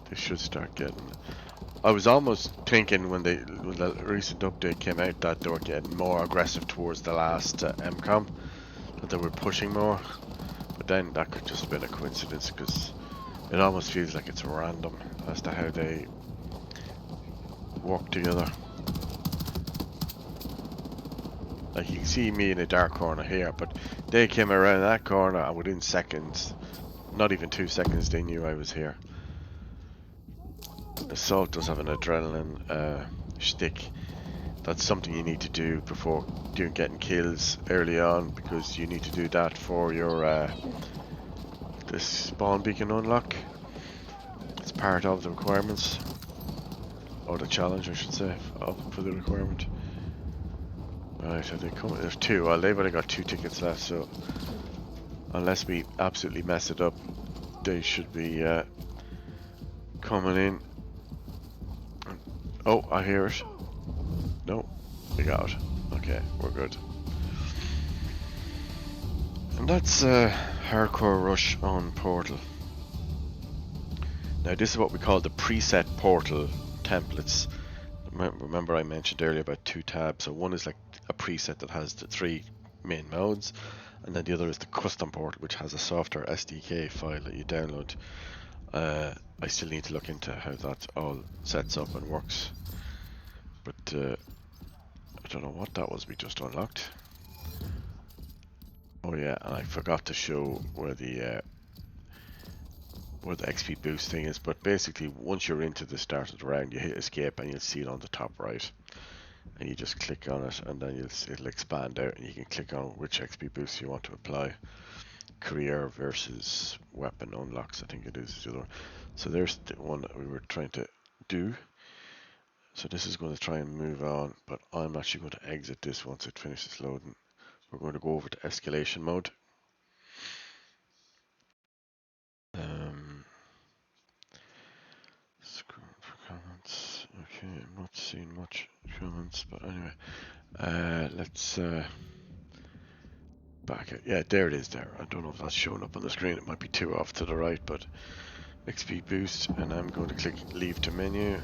They should start getting... I was almost thinking when the recent update came out that they were getting more aggressive towards the last MCOM, that they were pushing more, but then that could just have been a coincidence, because it almost feels like it's random as to how they work together. Like, you can see me in a dark corner here, but they came around that corner and within seconds, not even 2 seconds, they knew I was here. Assault does have an adrenaline shtick. That's something you need to do before getting kills early on, because you need to do that for your the spawn beacon unlock. It's part of the requirements, or the challenge I should say, for the requirement. Right, are they coming? There's 2. Well, they've only got 2 tickets left, so unless we absolutely mess it up, they should be coming in. Oh, I hear it. No, we got it. Okay, we're good. And that's Hardcore Rush on Portal. Now this is what we call the preset Portal templates. Remember I mentioned earlier about 2 tabs. So one is like a preset that has the 3 main modes, and then the other is the custom Portal, which has a software SDK file that you download. I still need to look into how that all sets up and works, but I don't know what that was we just unlocked. Oh yeah, and I forgot to show where the XP boost thing is, but basically once you're into the start of the round, you hit escape and you'll see it on the top right, and you just click on it, and then it'll expand out and you can click on which XP boost you want to apply. Career versus weapon unlocks, I think it is the other one. So there's the one that we were trying to do. So this is going to try and move on, but I'm actually going to exit this once it finishes loading. We're going to go over to Escalation Mode. Scroll for comments. Okay, I'm not seeing much comments, but anyway, let's back it. Yeah, there it is there. I don't know if that's showing up on the screen. It might be 2 off to the right, but XP boost, and I'm going to click leave to menu.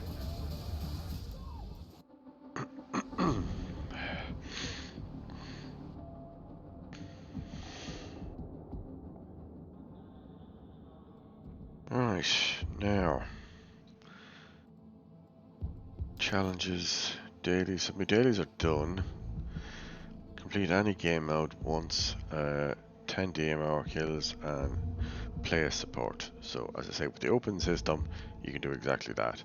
Right, now challenges, dailies. So my dailies are done. Complete any game mode once, 10 DMR kills, and player support. So as I say, with the open system, you can do exactly that.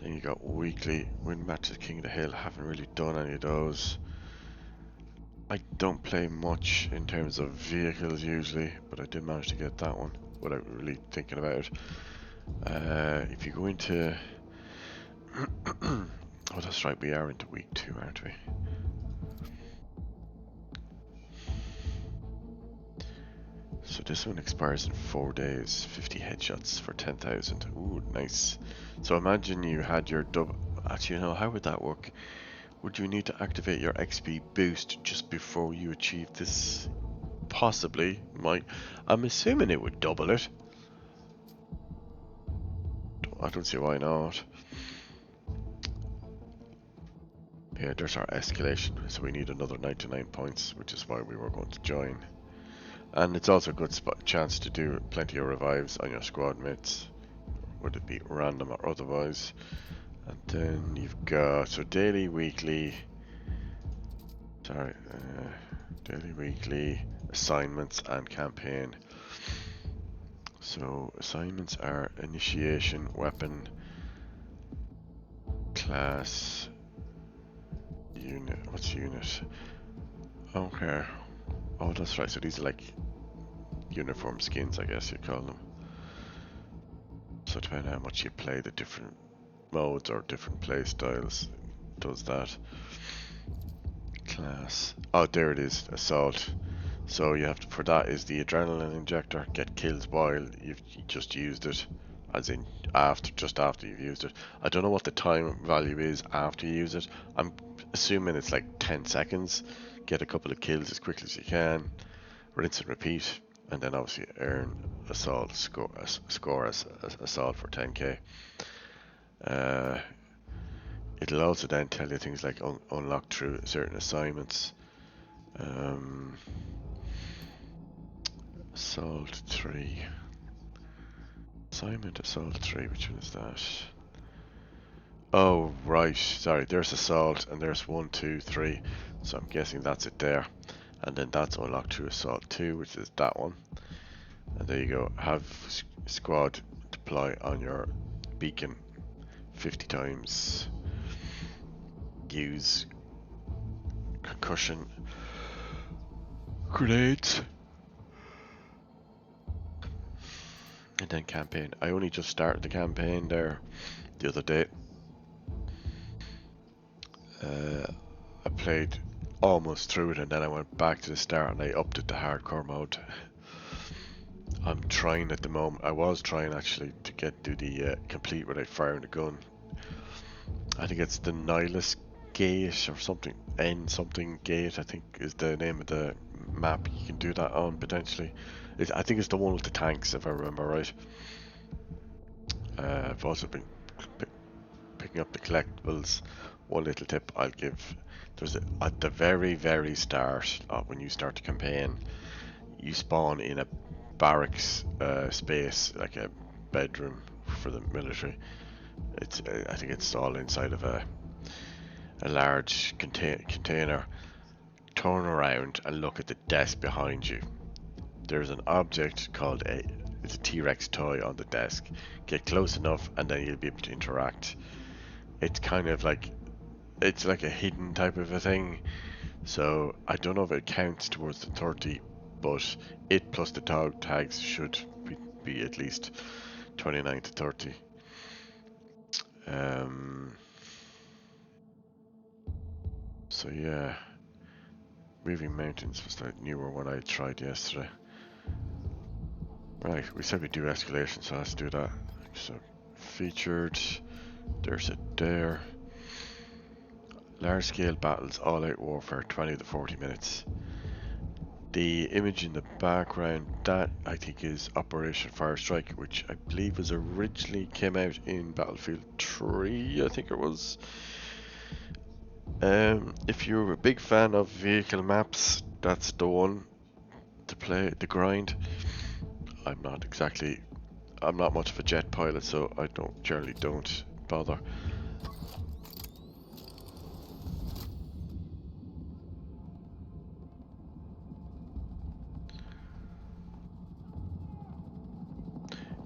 Then you got weekly win matches, King of the Hill. Haven't really done any of those. I don't play much in terms of vehicles usually, but I did manage to get that one without really thinking about it. If you go into oh, that's right, we are into week 2, aren't we? this one expires in 4 days. 50 headshots for 10,000. Ooh, nice. So imagine you had your double. Actually, you know, how would that work? Would you need to activate your XP boost just before you achieve this? Possibly. I'm assuming it would double it. I don't see why not. Yeah, there's our escalation. So we need another 99 points, which is why we were going to join. And it's also a good chance to do plenty of revives on your squad mates. Would it be random or otherwise? And then you've got, so daily, weekly, daily, weekly, assignments and campaign. So assignments are initiation, weapon, class, unit. What's unit? Okay. Oh, that's right. So these are like uniform skins, I guess you'd call them. So depending on how much you play the different modes or different play styles, does that. Class. Oh, there it is. Assault. So you have to, for that is the adrenaline injector. Get kills while you've just used it, as in just after you've used it. I don't know what the time value is after you use it. I'm assuming it's like 10 seconds. Get a couple of kills as quickly as you can. Rinse and repeat, and then obviously earn assault score as assault for 10k. It'll also then tell you things like unlock through certain assignments. Assault 3. Assignment Assault 3, which one is that? Oh, right, sorry, there's Assault and there's 1, 2, 3. So I'm guessing that's it there. And then that's unlocked through Assault 2, which is that one. And there you go. Have squad deploy on your beacon 50 times. Use concussion grenades. And then campaign. I only just started the campaign there the other day. I played almost through it and then I went back to the start and I upped it to hardcore mode. I'm trying at the moment. I was trying actually to do the complete without firing the gun. I think it's the Nihilus Gate or something. Something Gate, I think, is the name of the map you can do that on potentially. I think it's the one with the tanks, if I remember right. I've also been picking up the collectibles. One little tip I'll give: at the very start when you start the campaign, you spawn in a barracks space, like a bedroom for the military. I think it's all inside of a large container. Turn around and look at the desk behind you. There's an object called it's a T-Rex toy on the desk. Get close enough and then you'll be able to interact. It's kind of like, it's like a hidden type of a thing. So I don't know if it counts towards the 30, but it plus the dog tags should be at least 29 to 30. So yeah, Moving Mountains was the newer one I tried yesterday. Right, we said we'd do escalation, so let's do that. So featured, there's it there. Large scale battles, all out warfare, 20 to 40 minutes. The image in the background, that I think is Operation Firestrike, which I believe was originally came out in Battlefield 3, I think it was. If you're a big fan of vehicle maps, that's the one to play, the grind. I'm not much of a jet pilot, so I generally don't bother.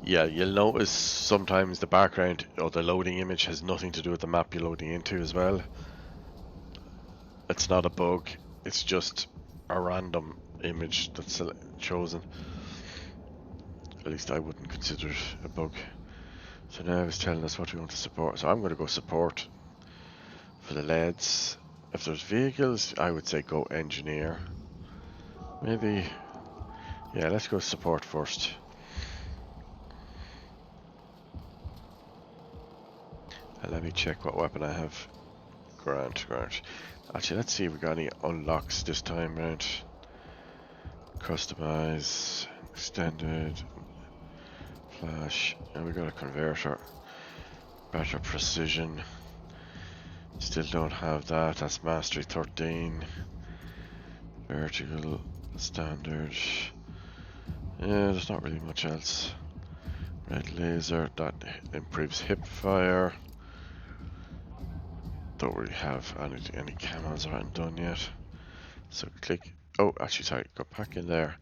Yeah, you'll notice sometimes the background or the loading image has nothing to do with the map you're loading into as well. It's not a bug, it's just a random image that's chosen. At least I wouldn't consider it a bug. So now it's telling us what we want to support. So I'm going to go support for the lads. If there's vehicles, I would say go engineer. Maybe, Yeah, let's go support first. And let me check what weapon I have. Grant. Actually, let's see if we got any unlocks this time round. Customize, extended, flash, and we got a converter. Better precision. Still don't have that. That's mastery 13. Vertical, standard. Yeah, there's not really much else. Red laser, that improves hip fire. Don't really have any camos aren't done yet. So click. Oh, actually, sorry. Go back in there.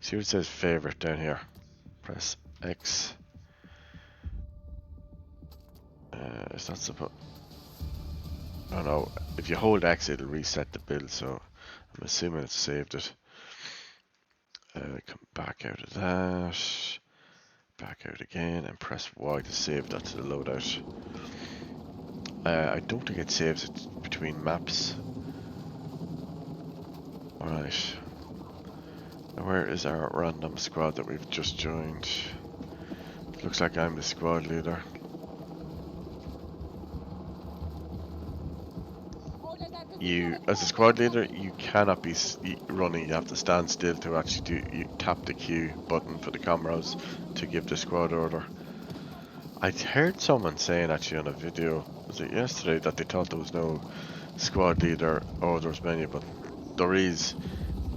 See what it says favorite down here. Press X. Is that supposed? Oh no. If you hold X, it'll reset the build. So I'm assuming it's saved it. Come back out of that. Back out again, and press Y to save that to the loadout. I don't think it saves it between maps. Alright. Where is our random squad that we've just joined? Looks like I'm the squad leader. You, as a squad leader, you cannot be running. You have to stand still to actually you tap the Q button for the cameras to give the squad order. I heard someone saying actually on a video, was it yesterday, that they thought there was no squad leader orders menu, but there is.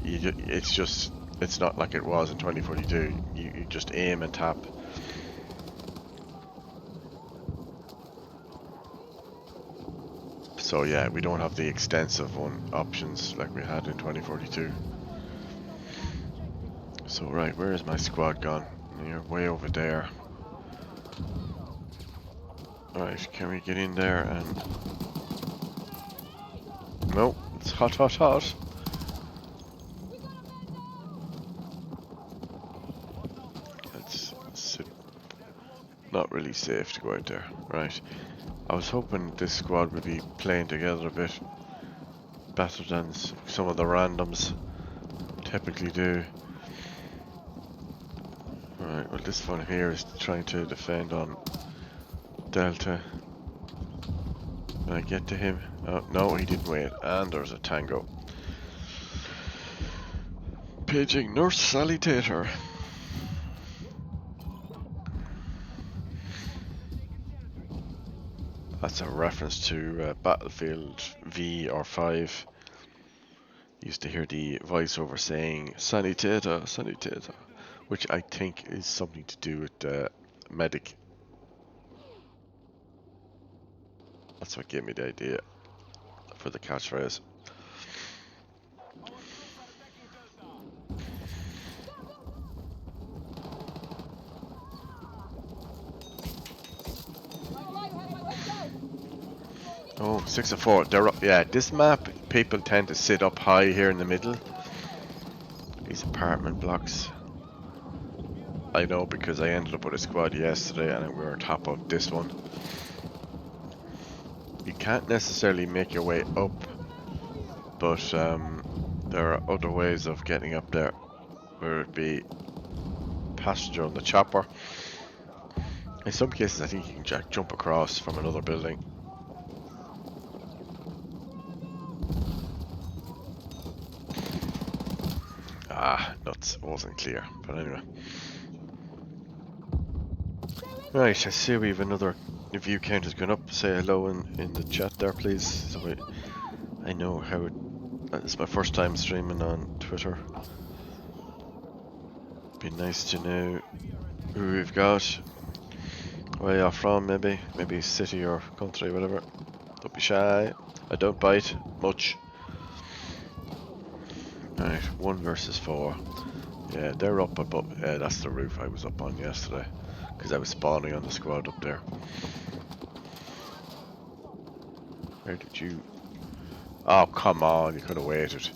It's not like it was in 2042. You just aim and tap. So yeah, we don't have the extensive options like we had in 2042. So right, where is my squad gone? You're way over there. Alright, can we get in there and... No, it's hot. It's not really safe to go out there. Right. I was hoping this squad would be playing together a bit better than some of the randoms typically do. Alright, well this one here is trying to defend on Delta. Can I get to him? Oh, no, he didn't wait. And there's a tango. Paging Nurse Salutator. That's a reference to Battlefield V or 5. Used to hear the voiceover saying Sanitator, which I think is something to do with medic. That's what gave me the idea for the catchphrase. Oh, 6 of 4. They're up. Yeah, this map, people tend to sit up high here in the middle. These apartment blocks. I know because I ended up with a squad yesterday and we were on top of this one. You can't necessarily make your way up, but there are other ways of getting up there. Whether it be passenger on the chopper. In some cases, I think you can jump across from another building. Ah, nuts. Wasn't clear. But anyway. Right, I see we have another view count has gone up. Say hello in the chat there, please. So I know how it... It's my first time streaming on Twitter. Be nice to know who we've got. Where you're from, maybe. Maybe city or country, whatever. Don't be shy. I don't bite much. Right, 1 versus 4. Yeah, they're up above. That's the roof I was up on yesterday. Because I was spawning on the squad up there. Where did you... Oh, come on, you could have waited.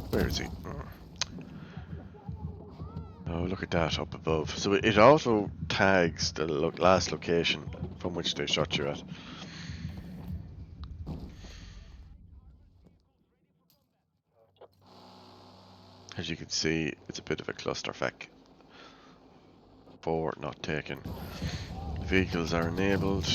Where is he? Oh, look at that up above. So it auto tags the last location from which they shot you at. As you can see, it's a bit of a clusterfuck. 4 not taken. Vehicles are enabled.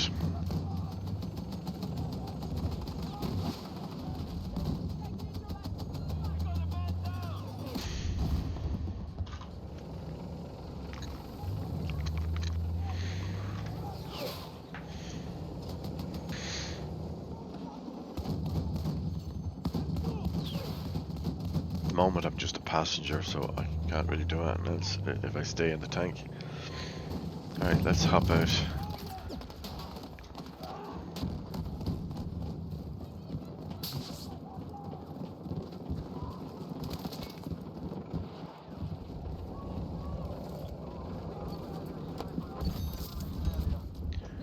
At the moment I'm just a passenger, so I can't really do anything else if I stay in the tank. Alright, let's hop out.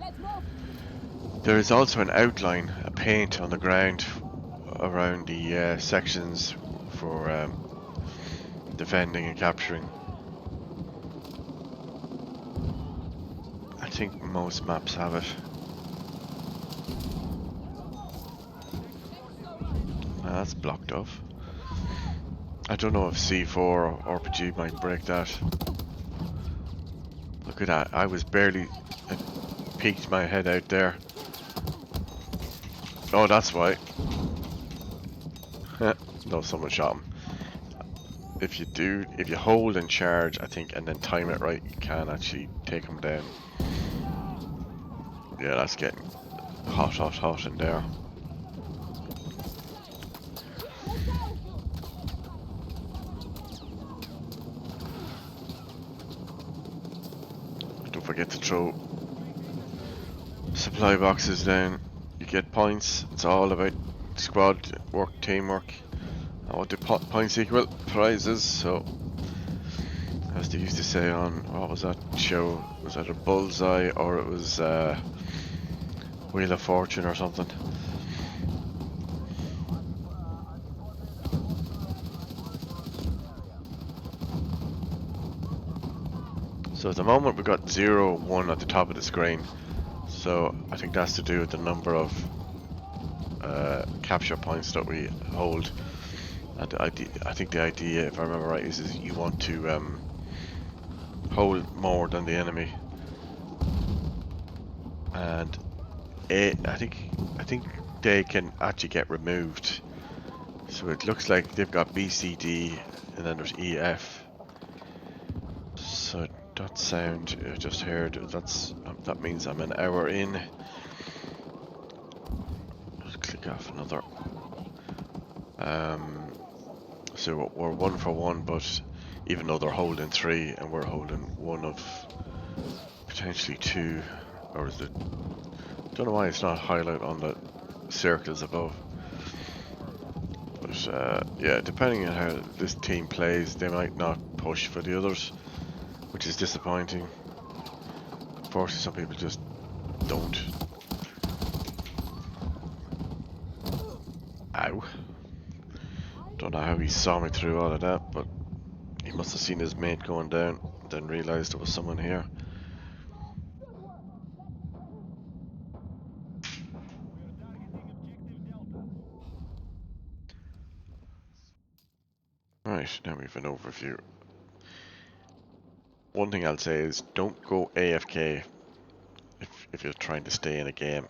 Let's move. There is also an outline, a paint on the ground around the sections for defending and capturing. I think most maps have it. That's blocked off. I don't know if C4 or RPG might break that. Look at that, I was barely... I peeked my head out there. Oh, that's why. No, someone shot him. If you hold and charge, I think, and then time it right, you can actually take him down. Yeah, that's getting hot in there. Don't forget to throw supply boxes down. You get points. It's all about squad work, teamwork. And what do points equal? Prizes. So, as they used to say on, what was that show? Was that a Bullseye or it was Wheel of Fortune or something? So at the moment we've got 0, 1 at the top of the screen. So I think that's to do with the number of capture points that we hold. And I think the idea, if I remember right, is you want to hold more than the enemy. And I think they can actually get removed. So it looks like they've got B, C, D, and then there's E, F. So that sound I just heard, that means I'm an hour in. Just click off another. So we're 1 for 1, but even though they're holding 3 and we're holding 1 of potentially 2, or is it? Don't know why it's not highlighted on the circles above. But yeah, depending on how this team plays, they might not push for the others, which is disappointing. Unfortunately, some people just don't. Ow. Don't know how he saw me through all of that, but he must have seen his mate going down, then realised there was someone here. Right, now we have an overview. One thing I'll say is don't go AFK if you're trying to stay in a game,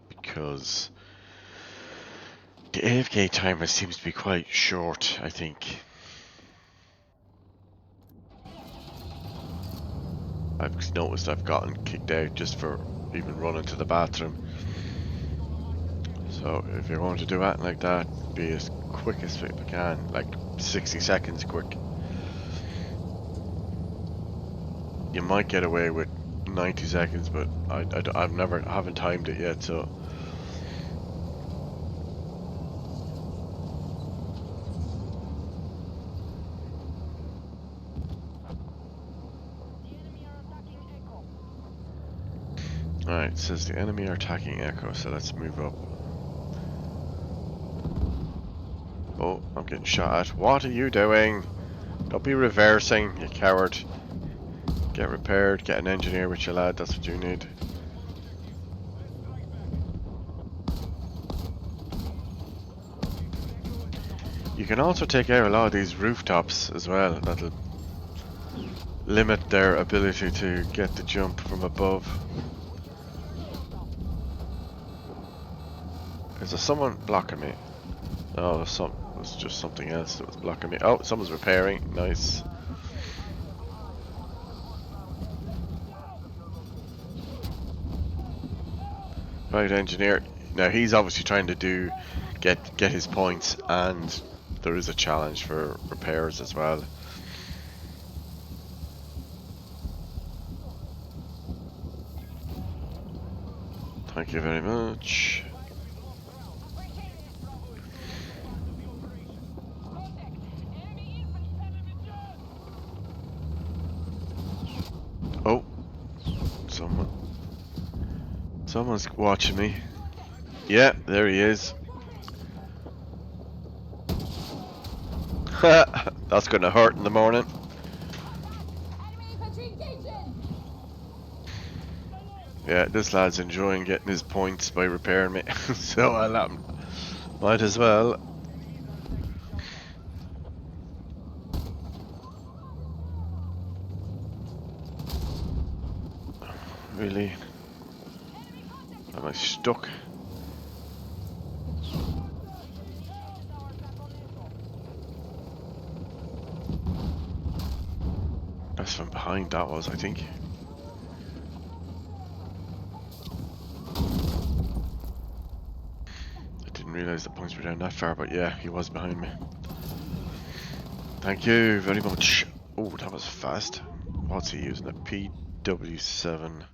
because the AFK timer seems to be quite short, I think. I've noticed I've gotten kicked out just for even running to the bathroom. So if you're going to do that like that, be as quick as you can, like 60 seconds quick. You might get away with 90 seconds, but I haven't timed it yet, so. Alright, it says the enemy are attacking Echo, so let's move up. Oh, I'm getting shot at. What are you doing? Don't be reversing, you coward. Get repaired, get an engineer with your lad, that's what you need. You can also take out a lot of these rooftops as well. That'll limit their ability to get the jump from above. Is there someone blocking me? No, there's just something else that was blocking me. Oh, someone's repairing. Nice. Right, engineer. Now he's obviously trying to get his points, and there is a challenge for repairs as well. Thank you very much. Oh, someone's watching me. Yeah, there he is. That's gonna hurt in the morning. Yeah, this lad's enjoying getting his points by repairing me, so I'll let him. Might as well. Really? Am I stuck? That's from behind, that was, I think. I didn't realise the points were down that far, but yeah, he was behind me. Thank you very much. Oh, that was fast. What's he using? A PW7.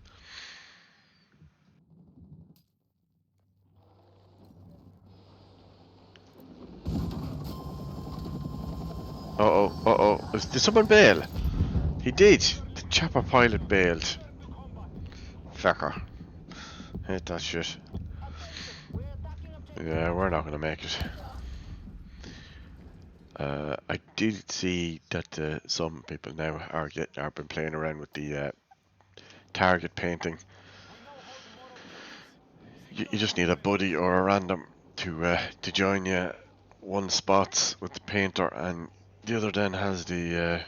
Uh-oh. Did someone bail? He did. The chopper pilot bailed. Fecker. Hate that shit. Yeah, we're not gonna make it. I did see that some people now are been playing around with the target painting. You just need a buddy or a random to join you. One spots with the painter, and the other then has the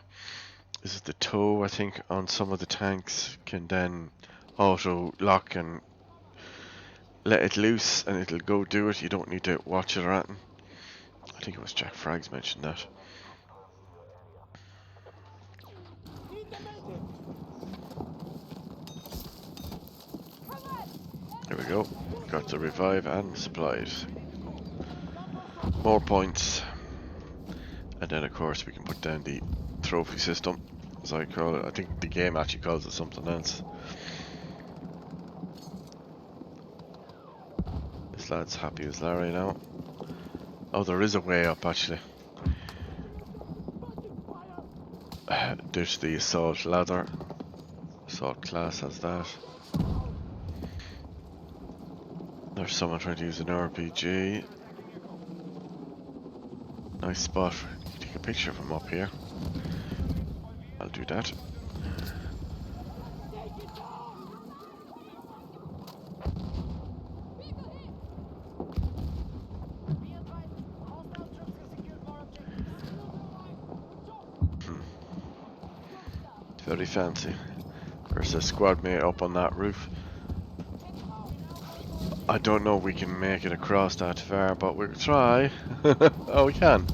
this is the toe, I think, on some of the tanks. Can then auto lock and let it loose, and it'll go do it. You don't need to watch it or anything. I think it was Jack Fraggs mentioned that. There we go. Got the revive and supplies. More points. And then of course we can put down the trophy system, as I call it. I think the game actually calls it something else. This lad's happy as Larry now. Oh, there is a way up actually. There's the assault ladder. Assault class has that. There's someone trying to use an RPG. Nice spot. You can take a picture of him up here. I'll do that. Very fancy. There's a squad mate up on that roof. I don't know if we can make it across that far, but we'll try. Oh, we can.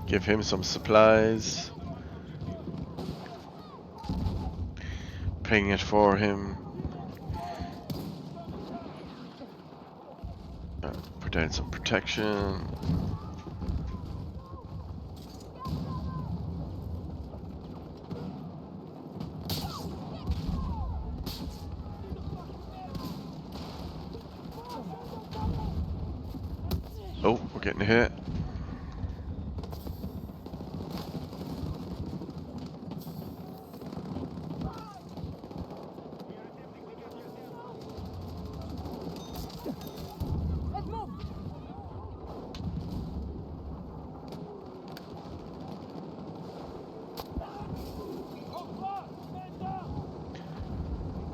Give him some supplies. Ping it for him. Put down some protection. Oh, we're getting hit.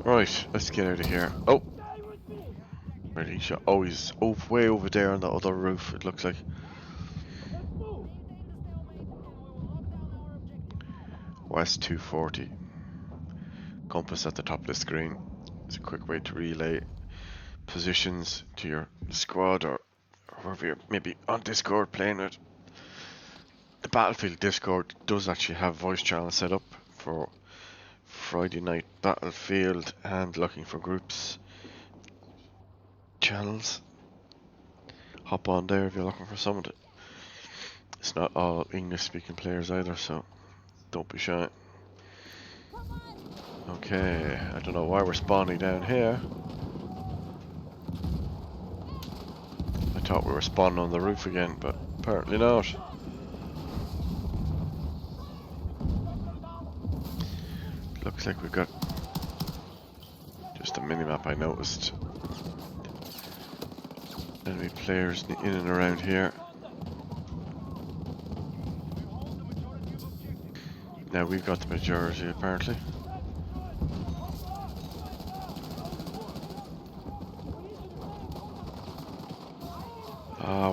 Right, let's get out of here. Oh, where did he shot? Oh, he's way over there on the other roof, it looks like. West 240. Compass at the top of the screen. It's a quick way to relay positions to your squad or whoever you're maybe on Discord playing with. The Battlefield Discord does actually have voice channels set up for Friday Night Battlefield and looking for groups channels. Hop on there if you're looking for someone. It's not all English speaking players either, so don't be shy. Okay, I don't know why we're spawning down here. I thought we were spawning on the roof again, but apparently not. Looks like we've got just a mini-map I noticed. Enemy players in and around here. Now we've got the majority apparently.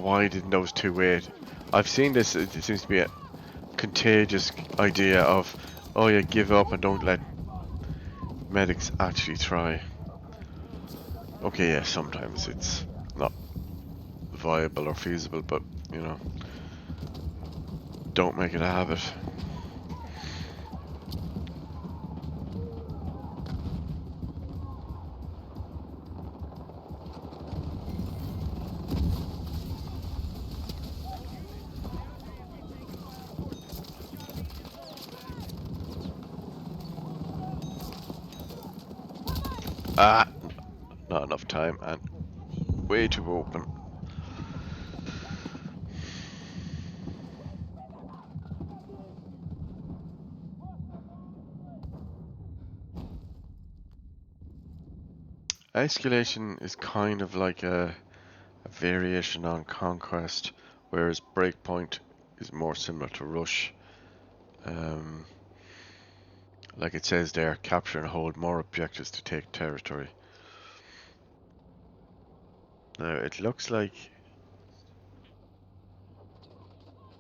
Why didn't those two wait? I've seen this, it seems to be a contagious idea of, oh yeah, give up and don't let medics actually try. Okay, yeah, sometimes it's not viable or feasible, but you know, don't make it a habit. Ah, not enough time and way too open. Escalation is kind of like a variation on Conquest, whereas Breakpoint is more similar to Rush. Like it says there, capture and hold more objectives to take territory. Now it looks like,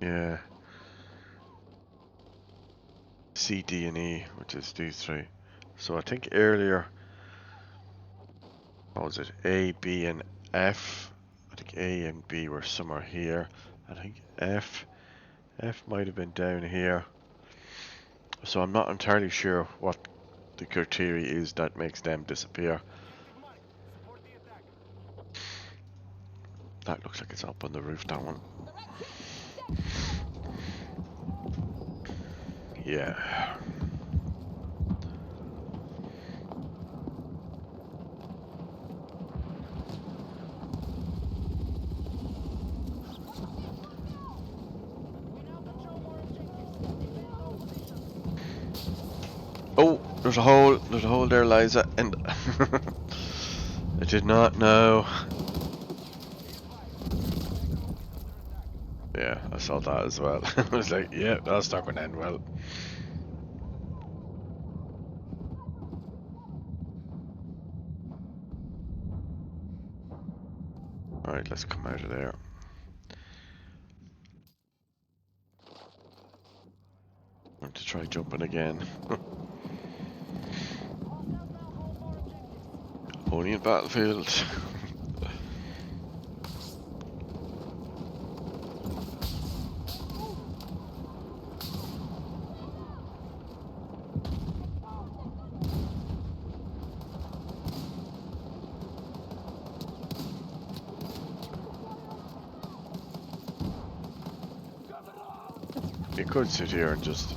yeah, C, D, and E, which is these three. So I think earlier, what was it, A, B, and F? I think A and B were somewhere here. I think F might have been down here. So I'm not entirely sure what the criteria is that makes them disappear. That looks like it's up on the roof, that one. Yeah. Oh, there's a hole there, Liza, and I did not know. Yeah, I saw that as well. I was like, yeah, that's not gonna end well. Alright, let's come out of there. I'm going to try jumping again. Only in Battlefield. You could sit here and just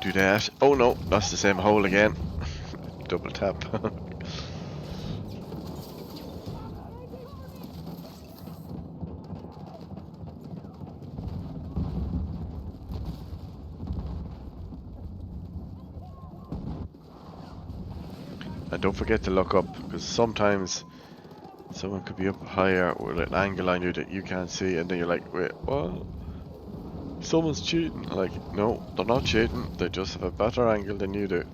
do that. Oh no, that's the same hole again. Double tap. And don't forget to look up, because sometimes someone could be up higher with an angle on you that you can't see, and then you're like, wait, what? Someone's cheating. Like, no, they're not cheating, they just have a better angle than you do.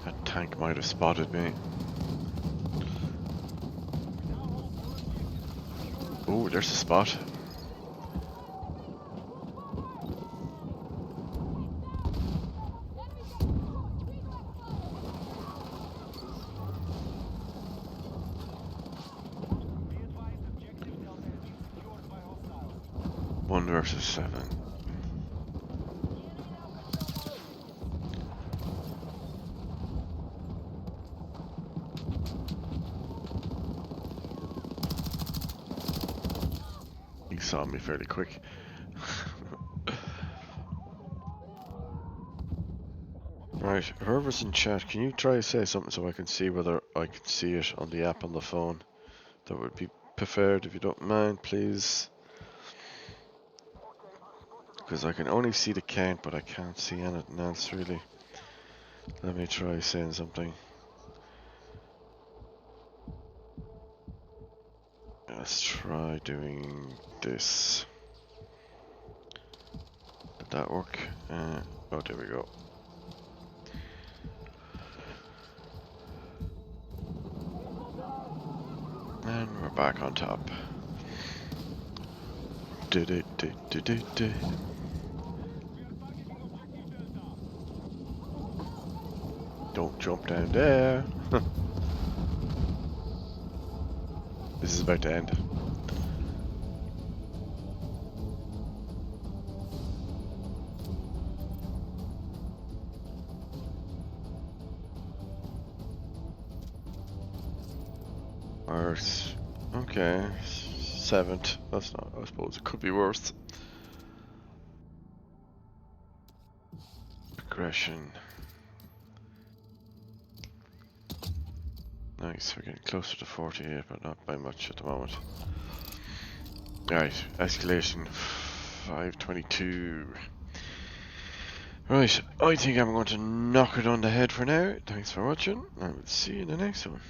That tank might have spotted me. Oh, there's a spot. versus 7. He saw me fairly quick. Right, whoever's in chat, can you try to say something so I can see whether I can see it on the app on the phone? That would be preferred if you don't mind, please. Because I can only see the count, but I can't see anything else really. Let me try saying something. Let's try doing this. Did that work? Oh, there we go. And we're back on top. Don't jump down there. This is about to end. Earth. Okay. 7th. That's not, I suppose it could be worse. Progression. Nice, we're getting closer to 48, but not by much at the moment. Right, escalation 522. Right, I think I'm going to knock it on the head for now. Thanks for watching, and I will see you in the next one.